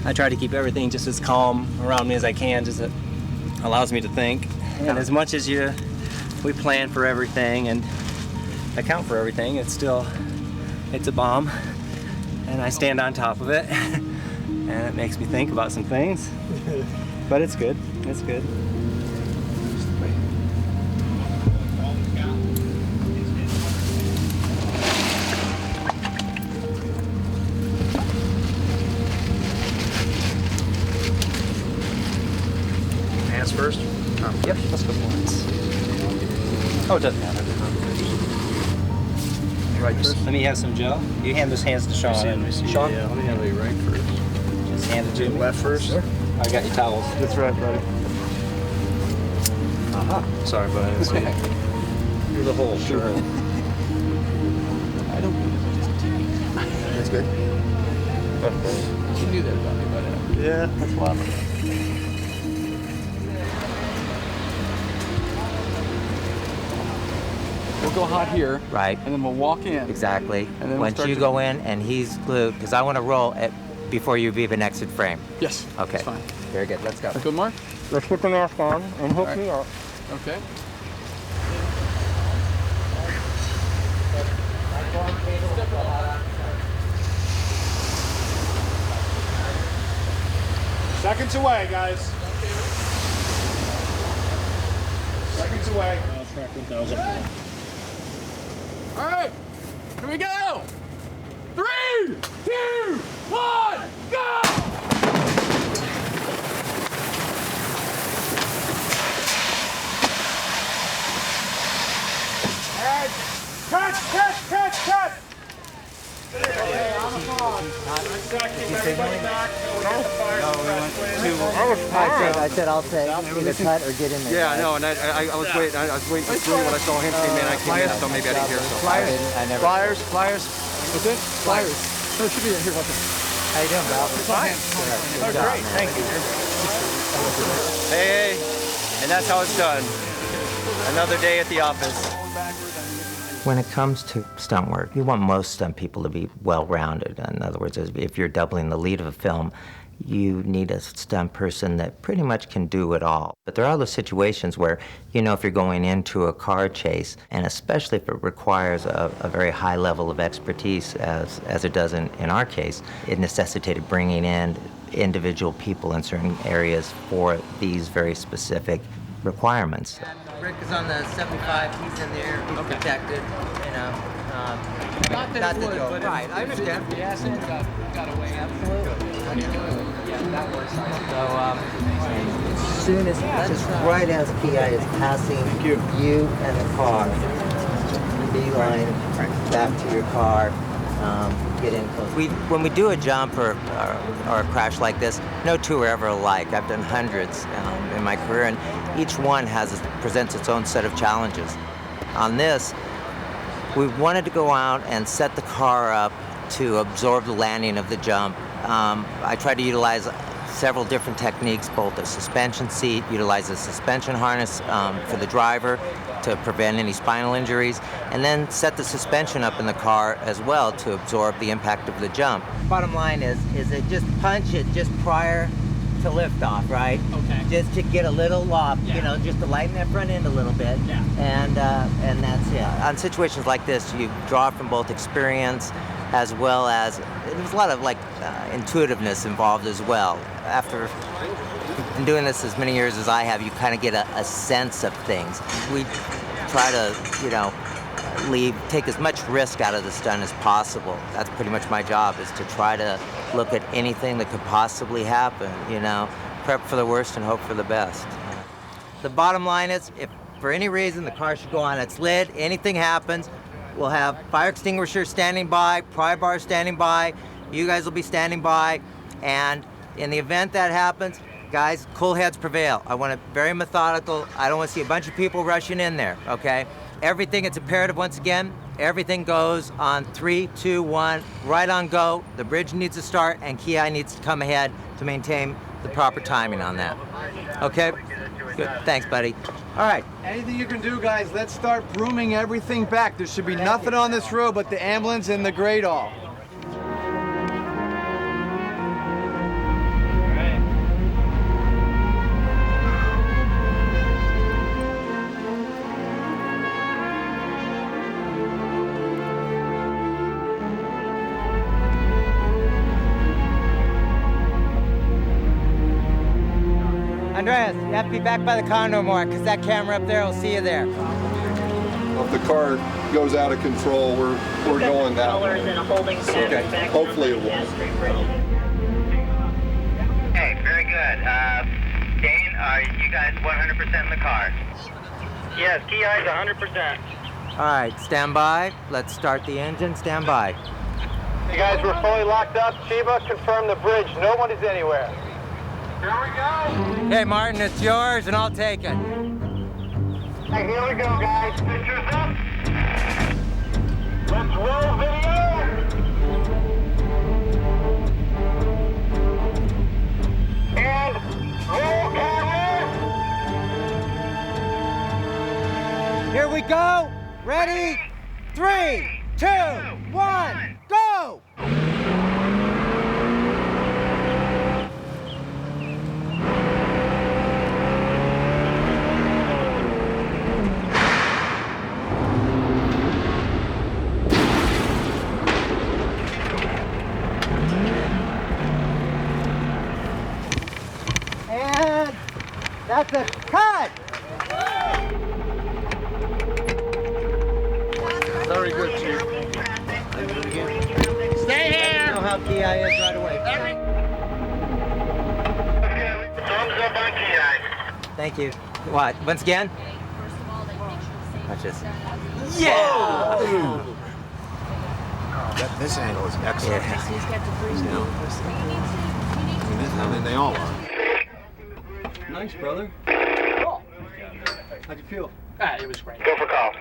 I try to keep everything just as calm around me as I can, just it allows me to think. And as much as we plan for everything and account for everything, it's a bomb, and I stand on top of it, and it makes me think about some things. But it's good. It's good. Hands first? Yep, let's go once. Oh, it doesn't matter. Right first? Let me have some Joe. You hand those hands to Sean. Sean? Yeah, let me have a right first. Just hand it to me. Left first? Sure. I got your towels. That's right, buddy. Uh-huh. Sorry, but I didn't see it. You're the whole. Sure. I don't need it. That's good. You knew that about me, but yeah, that's why. We'll go hot here. Right. And then we'll walk in. Exactly. And then once you go in and he's glued, because I want to roll it before you even exit frame. Yes. Okay. That's fine. Very good. Let's go. Good, Mark? Let's put the mask on and hook me up. Okay. Seconds away, guys. Seconds away. Track 1000. All right. Here we go. 3, 2, 1, go! Cut! Okay, on the phone. Everybody back. We'll get the fire suppressed. I said I'll say either cut or get in there. Yeah, I know, and I was waiting to see when I saw him say, man, I came in, so maybe I didn't hear so. Flyers. What's it? Flyers. No, it should be here. What's it? How you doing, Val? Fine. Oh, great. Thank you. Hey, and that's how it's done. Another day at the office. When it comes to stunt work, you want most stunt people to be well-rounded. In other words, if you're doubling the lead of a film, you need a stunt person that pretty much can do it all. But there are those situations where, if you're going into a car chase, and especially if it requires a very high level of expertise, as it does in our case, it necessitated bringing in individual people in certain areas for these very specific requirements. Rick is on the 75, he's in there, he's protected, Not the joke. but Right, I understand. The ass end got away. Absolutely. Yeah, that works. So, as soon as, just right as PI is passing you and the car, beeline back to your car, get in close. When we do a jump or a crash like this, no two are ever alike. I've done hundreds in my career, and each one presents its own set of challenges. On this, we wanted to go out and set the car up to absorb the landing of the jump. I tried to utilize several different techniques, both a suspension seat, utilize a suspension harness for the driver to prevent any spinal injuries, and then set the suspension up in the car as well to absorb the impact of the jump. Bottom line is it just punch it just prior to liftoff, right? Okay. Just to get a little loft, just to lighten that front end a little bit. Yeah. And that's it. On situations like this, you draw from both experience as well as there's a lot of intuitiveness involved as well. After been doing this as many years as I have, you kind of get a sense of things. We try to, take as much risk out of the stunt as possible. That's pretty much my job, is to try to look at anything that could possibly happen, prep for the worst and hope for the best. The bottom line is, if for any reason the car should go on its lid, anything happens, we'll have fire extinguishers standing by, pry bars standing by, you guys will be standing by, and in the event that happens, guys, cool heads prevail. I want it very methodical. I don't want to see a bunch of people rushing in there, okay? Everything, it's imperative once again, everything goes on 3, 2, 1, right on go. The bridge needs to start and Ki needs to come ahead to maintain the proper timing on that. Okay? Good, thanks, buddy. All right. Anything you can do, guys, let's start brooming everything back. There should be nothing on this road but the ambulance and the Great Hall. Andreas, you have to be back by the condo more, because that camera up there will see you there. Well, if the car goes out of control, we're going that way. Okay. Hopefully it won't. Hey, very good. Dane, are you guys 100% in the car? Yes, Ki is 100%. All right, stand by. Let's start the engine. Stand by. You guys, we're fully locked up. Chiba, confirm the bridge. No one is anywhere. Here we go. Okay, Martin, it's yours, and I'll take it. Hey, here we go, guys. Pictures up. Let's roll video. And roll camera. Here we go. Ready? 3, 2, 1, go! And that's a cut! Very good, Chief. Stay here! I know how Ki is right away. Thumbs up on Ki. Thank you. What? Once again? Watch this. Yeah! This angle is excellent. I mean, they all are. Nice, brother. How'd you feel? It was great. Go for call.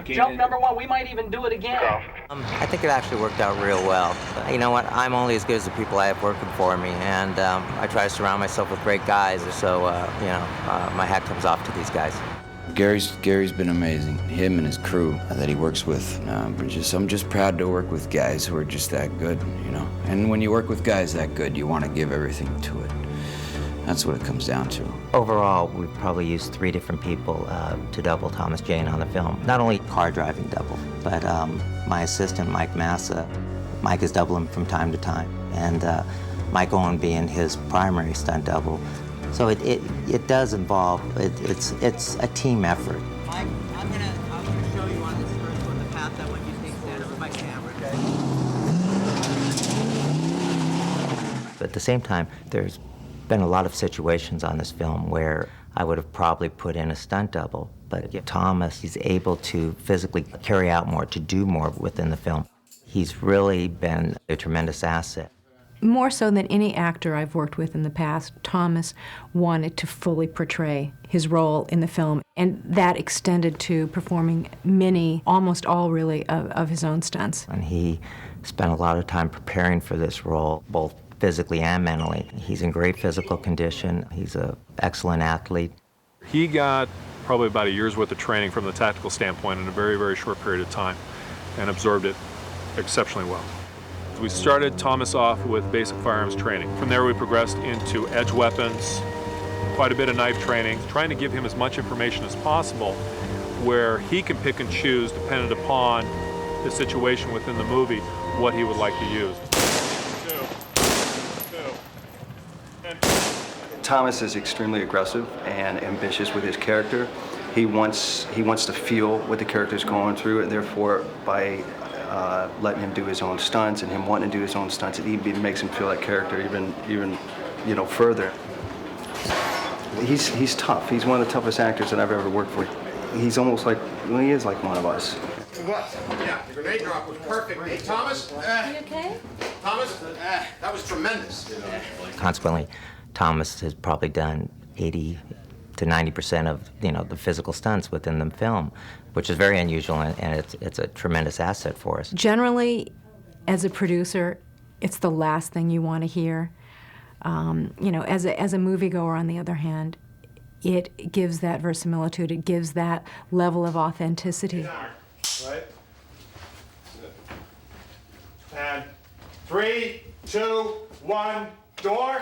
Jump number 1. We might even do it again. I think it actually worked out real well. You know what? I'm only as good as the people I have working for me, and I try to surround myself with great guys. So, my hat comes off to these guys. Gary's been amazing. Him and his crew that he works with. I'm just proud to work with guys who are just that good, And when you work with guys that good, you want to give everything to it. That's what it comes down to. Overall, we've probably used 3 different people to double Thomas Jane on the film. Not only car driving double, but my assistant, Mike Massa. Mike is doubling from time to time. And Mike Owen being his primary stunt double. So it does involve, it's a team effort. Mike, I'm gonna show you on this first one the path that when you take stand over my camera. But at the same time, there's been a lot of situations on this film where I would have probably put in a stunt double, but Thomas, he's able to physically carry out more, to do more within the film. He's really been a tremendous asset. More so than any actor I've worked with in the past, Thomas wanted to fully portray his role in the film, and that extended to performing many, almost all really, of his own stunts. And he spent a lot of time preparing for this role, both physically and mentally. He's in great physical condition. He's an excellent athlete. He got probably about a year's worth of training from the tactical standpoint in a very, very short period of time and absorbed it exceptionally well. We started Thomas off with basic firearms training. From there we progressed into edge weapons, quite a bit of knife training, trying to give him as much information as possible where he can pick and choose, dependent upon the situation within the movie, what he would like to use. Thomas is extremely aggressive and ambitious with his character. He wants to feel what the character's going through, and therefore, by letting him do his own stunts and him wanting to do his own stunts, it even makes him feel that character even further. He's tough. He's one of the toughest actors that I've ever worked for. He's almost like, well, he is like one of us. What? Yeah, the grenade drop was perfect. Hey, Thomas? You okay? Thomas? That was tremendous. Consequently, Thomas has probably done 80 to 90% of the physical stunts within the film, which is very unusual, and it's a tremendous asset for us. Generally, as a producer, it's the last thing you want to hear. As a moviegoer, on the other hand, it gives that verisimilitude, it gives that level of authenticity. Right? And 3, 2, 1, door.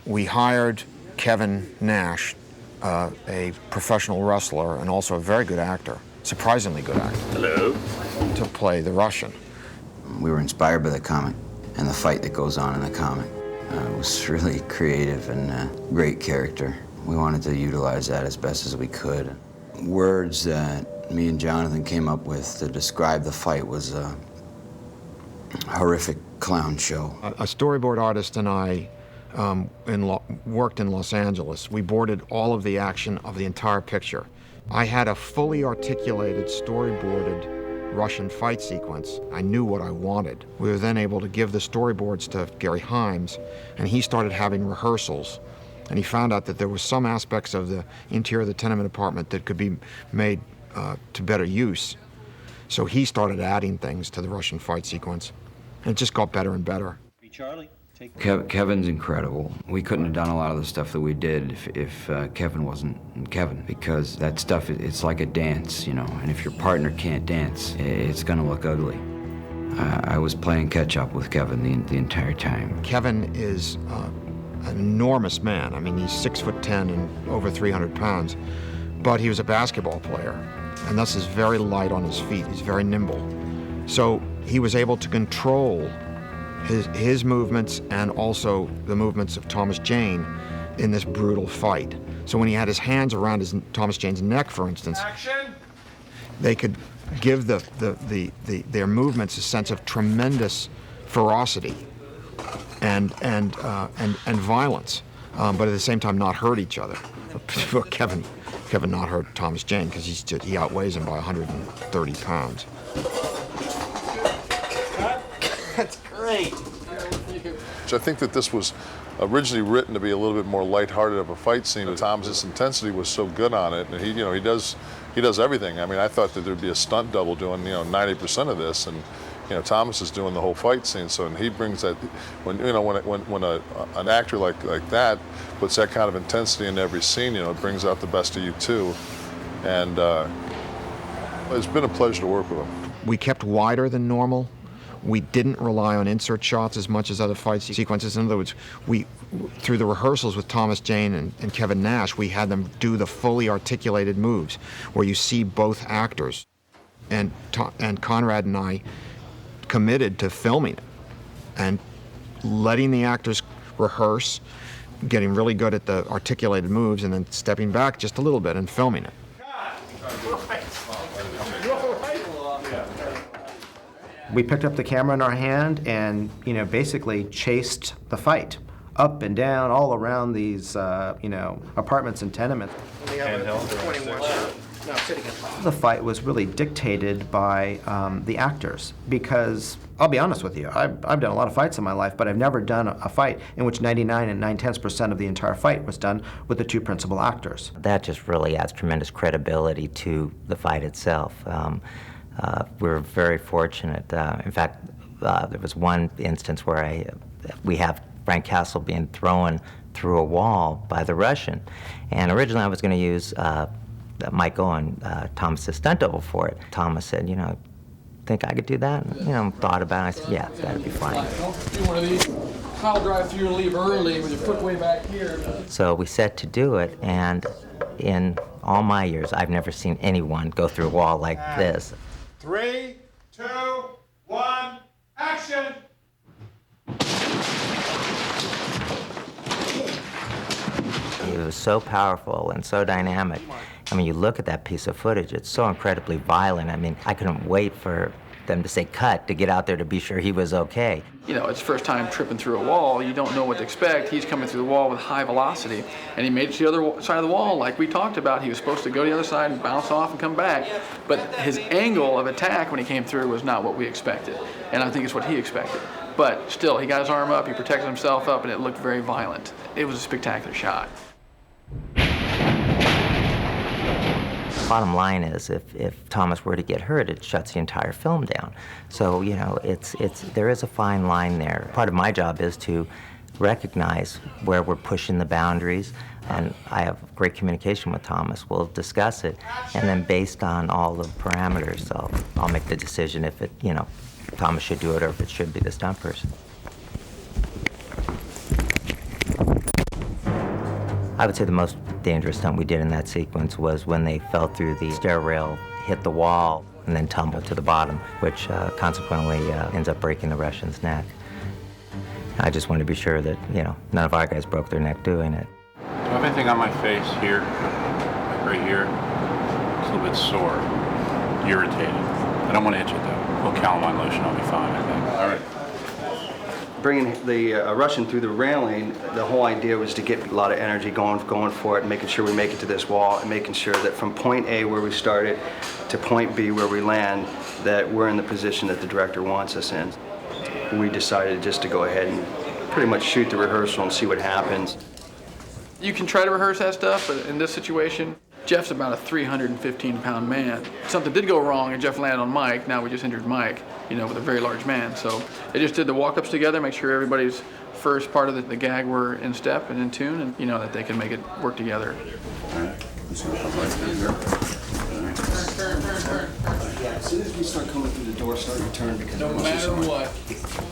We hired Kevin Nash, a professional wrestler and also a very good actor, surprisingly good actor. Hello. To play the Russian. We were inspired by the comic and the fight that goes on in the comic. It was really creative and great character. We wanted to utilize that as best as we could. Words that me and Jonathan came up with to describe the fight was a horrific clown show. A storyboard artist and I worked in Los Angeles. We boarded all of the action of the entire picture. I had a fully articulated, storyboarded Russian fight sequence. I knew what I wanted. We were then able to give the storyboards to Gary Himes, and he started having rehearsals. And he found out that there was some aspects of the interior of the tenement apartment that could be made to better use. So he started adding things to the Russian fight sequence, and it just got better and better. Charlie. Kevin's incredible. We couldn't have done a lot of the stuff that we did if Kevin wasn't Kevin, because that stuff, it's like a dance, and if your partner can't dance, it's gonna look ugly. I was playing catch up with Kevin the entire time. Kevin is an enormous man. I mean, he's 6'10" and over 300 pounds, but he was a basketball player, and thus is very light on his feet. He's very nimble. So he was able to control his movements and also the movements of Thomas Jane in this brutal fight. So when he had his hands around Thomas Jane's neck, for instance, they could give their movements a sense of tremendous ferocity and violence, but at the same time not hurt each other. Kevin not hurt Thomas Jane because he outweighs him by 130 pounds. That's great. I think that this was originally written to be a little bit more lighthearted of a fight scene. Thomas's intensity was so good on it, and he does everything. I mean, I thought that there'd be a stunt double doing 90% of this, and Thomas is doing the whole fight scene. So, and he brings that when an actor like that puts that kind of intensity in every scene, it brings out the best of you too. And it's been a pleasure to work with him. We kept wider than normal. We didn't rely on insert shots as much as other fight sequences. In other words, through the rehearsals with Thomas Jane and Kevin Nash, we had them do the fully articulated moves where you see both actors. And Conrad and I committed to filming it and letting the actors rehearse, getting really good at the articulated moves, and then stepping back just a little bit and filming it. We picked up the camera in our hand and, basically chased the fight up and down all around these, apartments and tenements. The fight was really dictated by the actors because, I'll be honest with you, I've done a lot of fights in my life, but I've never done a fight in which 99 and 9/10% of the entire fight was done with the two principal actors. That just really adds tremendous credibility to the fight itself. We're very fortunate. In fact, there was one instance where we have Frank Castle being thrown through a wall by the Russian. And originally I was going to use Michael and Thomas' stunt double for it. Thomas said, think I could do that? Thought about it. I said, yeah, that'd be fine. Don't do one of these. I'll drive through and leave early with your foot way back here. So we set to do it, and in all my years, I've never seen anyone go through a wall like this. 3, 2, 1, action! It was so powerful and so dynamic. I mean, you look at that piece of footage, it's so incredibly violent. I mean, I couldn't wait for them to say cut to get out there to be sure he was okay. You know, it's first time tripping through a wall. You don't know what to expect. He's coming through the wall with high velocity, and he made it to the other side of the wall like we talked about. He was supposed to go to the other side and bounce off and come back, but his angle of attack when he came through was not what we expected, and I think it's what he expected. But still, he got his arm up, he protected himself up, and it looked very violent. It was a spectacular shot. Bottom line is, if Thomas were to get hurt, it shuts the entire film down. So, you know, there is a fine line there. Part of my job is to recognize where we're pushing the boundaries, and I have great communication with Thomas. We'll discuss it, and then based on all the parameters, I'll make the decision if it, you know, Thomas should do it or if it should be the stunt person. I would say the most dangerous stunt we did in that sequence was when they fell through the stair rail, hit the wall, and then tumbled to the bottom, which consequently ends up breaking the Russian's neck. I just wanted to be sure that, you know, none of our guys broke their neck doing it. Do I have anything on my face here, right here? It's a little bit sore, irritated. I don't want to itch it though. A little calamine lotion, I'll be fine, I think. All right. Bringing the Russian through the railing, the whole idea was to get a lot of energy going for it, making sure we make it to this wall, and making sure that from point A where we started to point B where we land, that we're in the position that the director wants us in. We decided just to go ahead and pretty much shoot the rehearsal and see what happens. You can try to rehearse that stuff, but in this situation, Jeff's about a 315-pound man. Something did go wrong, and Jeff landed on Mike. Now we just injured Mike, you know, with a very large man. So they just did the walk-ups together, make sure everybody's first part of the gag were in step and in tune, and, you know, that they can make it work together. All right. Let's see what happens there. As soon as we start coming through the door, start your turn, because no matter what.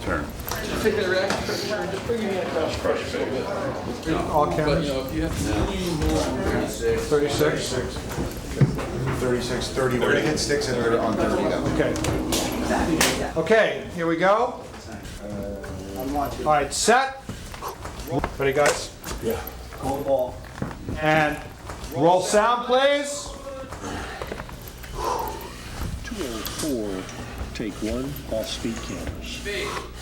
Turn. Just take that reaction, just bring your hand across the pressure a little bit. All cameras? But, you know, if you have to 36. 36, 30. We're going to hit sticks and we're on 30 now. Okay. Okay, here we go. All right, set. Ready, guys? Yeah. Hold the ball. And roll sound, please. 204, take one, off-speed cameras.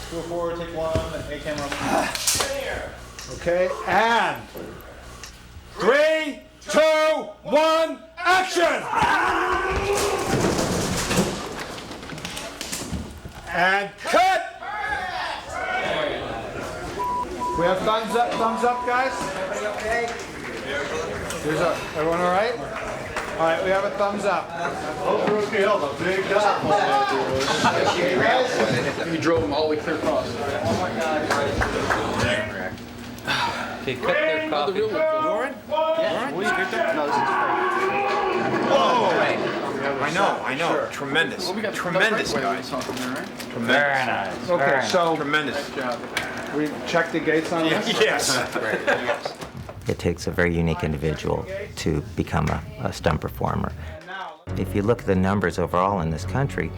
204, take one, A camera. Okay, and 3, 2, 1, action! And cut! We have thumbs up, guys? Okay. Everyone all right? All right, we have a thumbs up. You drove them all the way clear across. Okay, cut their coffee. Lauren? Yeah. No, this is Oh! I know. Sure. Tremendous. Well, we got Tremendous, guys. Right? Very nice. Okay, so tremendous. We checked the gates on this? Yes. It takes a very unique individual to become a stunt performer. If you look at the numbers overall in this country,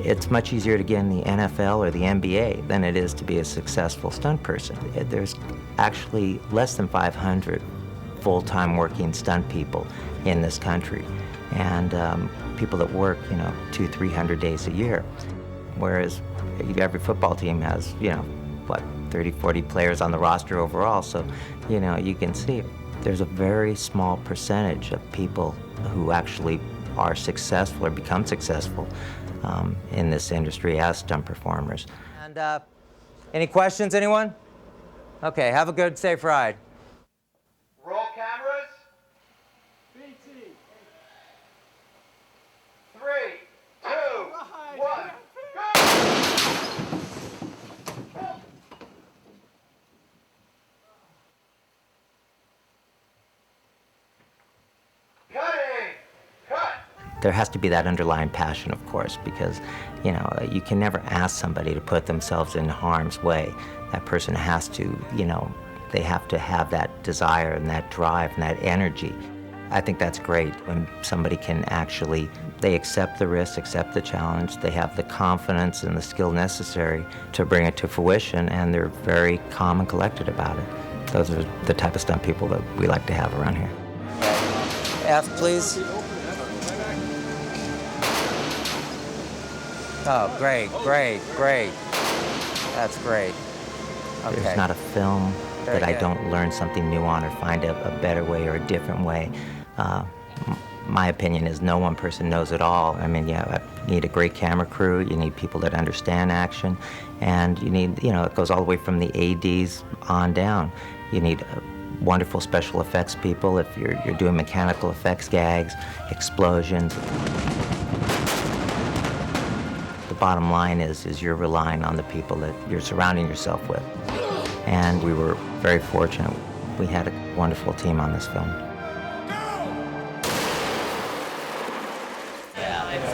it's much easier to get in the NFL or the NBA than it is to be a successful stunt person. There's actually less than 500 full-time working stunt people in this country, and people that work, 200-300 days a year. Whereas every football team has, 30-40 players on the roster overall, so, you can see there's a very small percentage of people who actually are successful or become successful in this industry as stunt performers. And any questions, anyone? Okay, have a good, safe ride. Roll cameras. BT. 3, 2, 1, go! Cutting! Cut! There has to be that underlying passion, of course, because, you can never ask somebody to put themselves in harm's way. That person has to, they have to have that desire and that drive and that energy. I think that's great when somebody can actually, they accept the risk, accept the challenge, they have the confidence and the skill necessary to bring it to fruition, and they're very calm and collected about it. Those are the type of stunt people that we like to have around here. F, please. Oh, great, great, great. That's great. Okay. There's not a film Very that I good. don't learn something new on or find a better way or a different way. My opinion is no one person knows it all. I mean, yeah, you need a great camera crew, you need people that understand action, and you need, it goes all the way from the ADs on down. You need wonderful special effects people if you're doing mechanical effects, gags, explosions. The bottom line is you're relying on the people that you're surrounding yourself with. And we were very fortunate. We had a wonderful team on this film.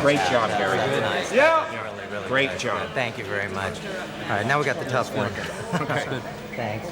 Great job, Harry. Yeah. Great job. Thank you very much. All right, now we got the tough one. Okay. Thanks.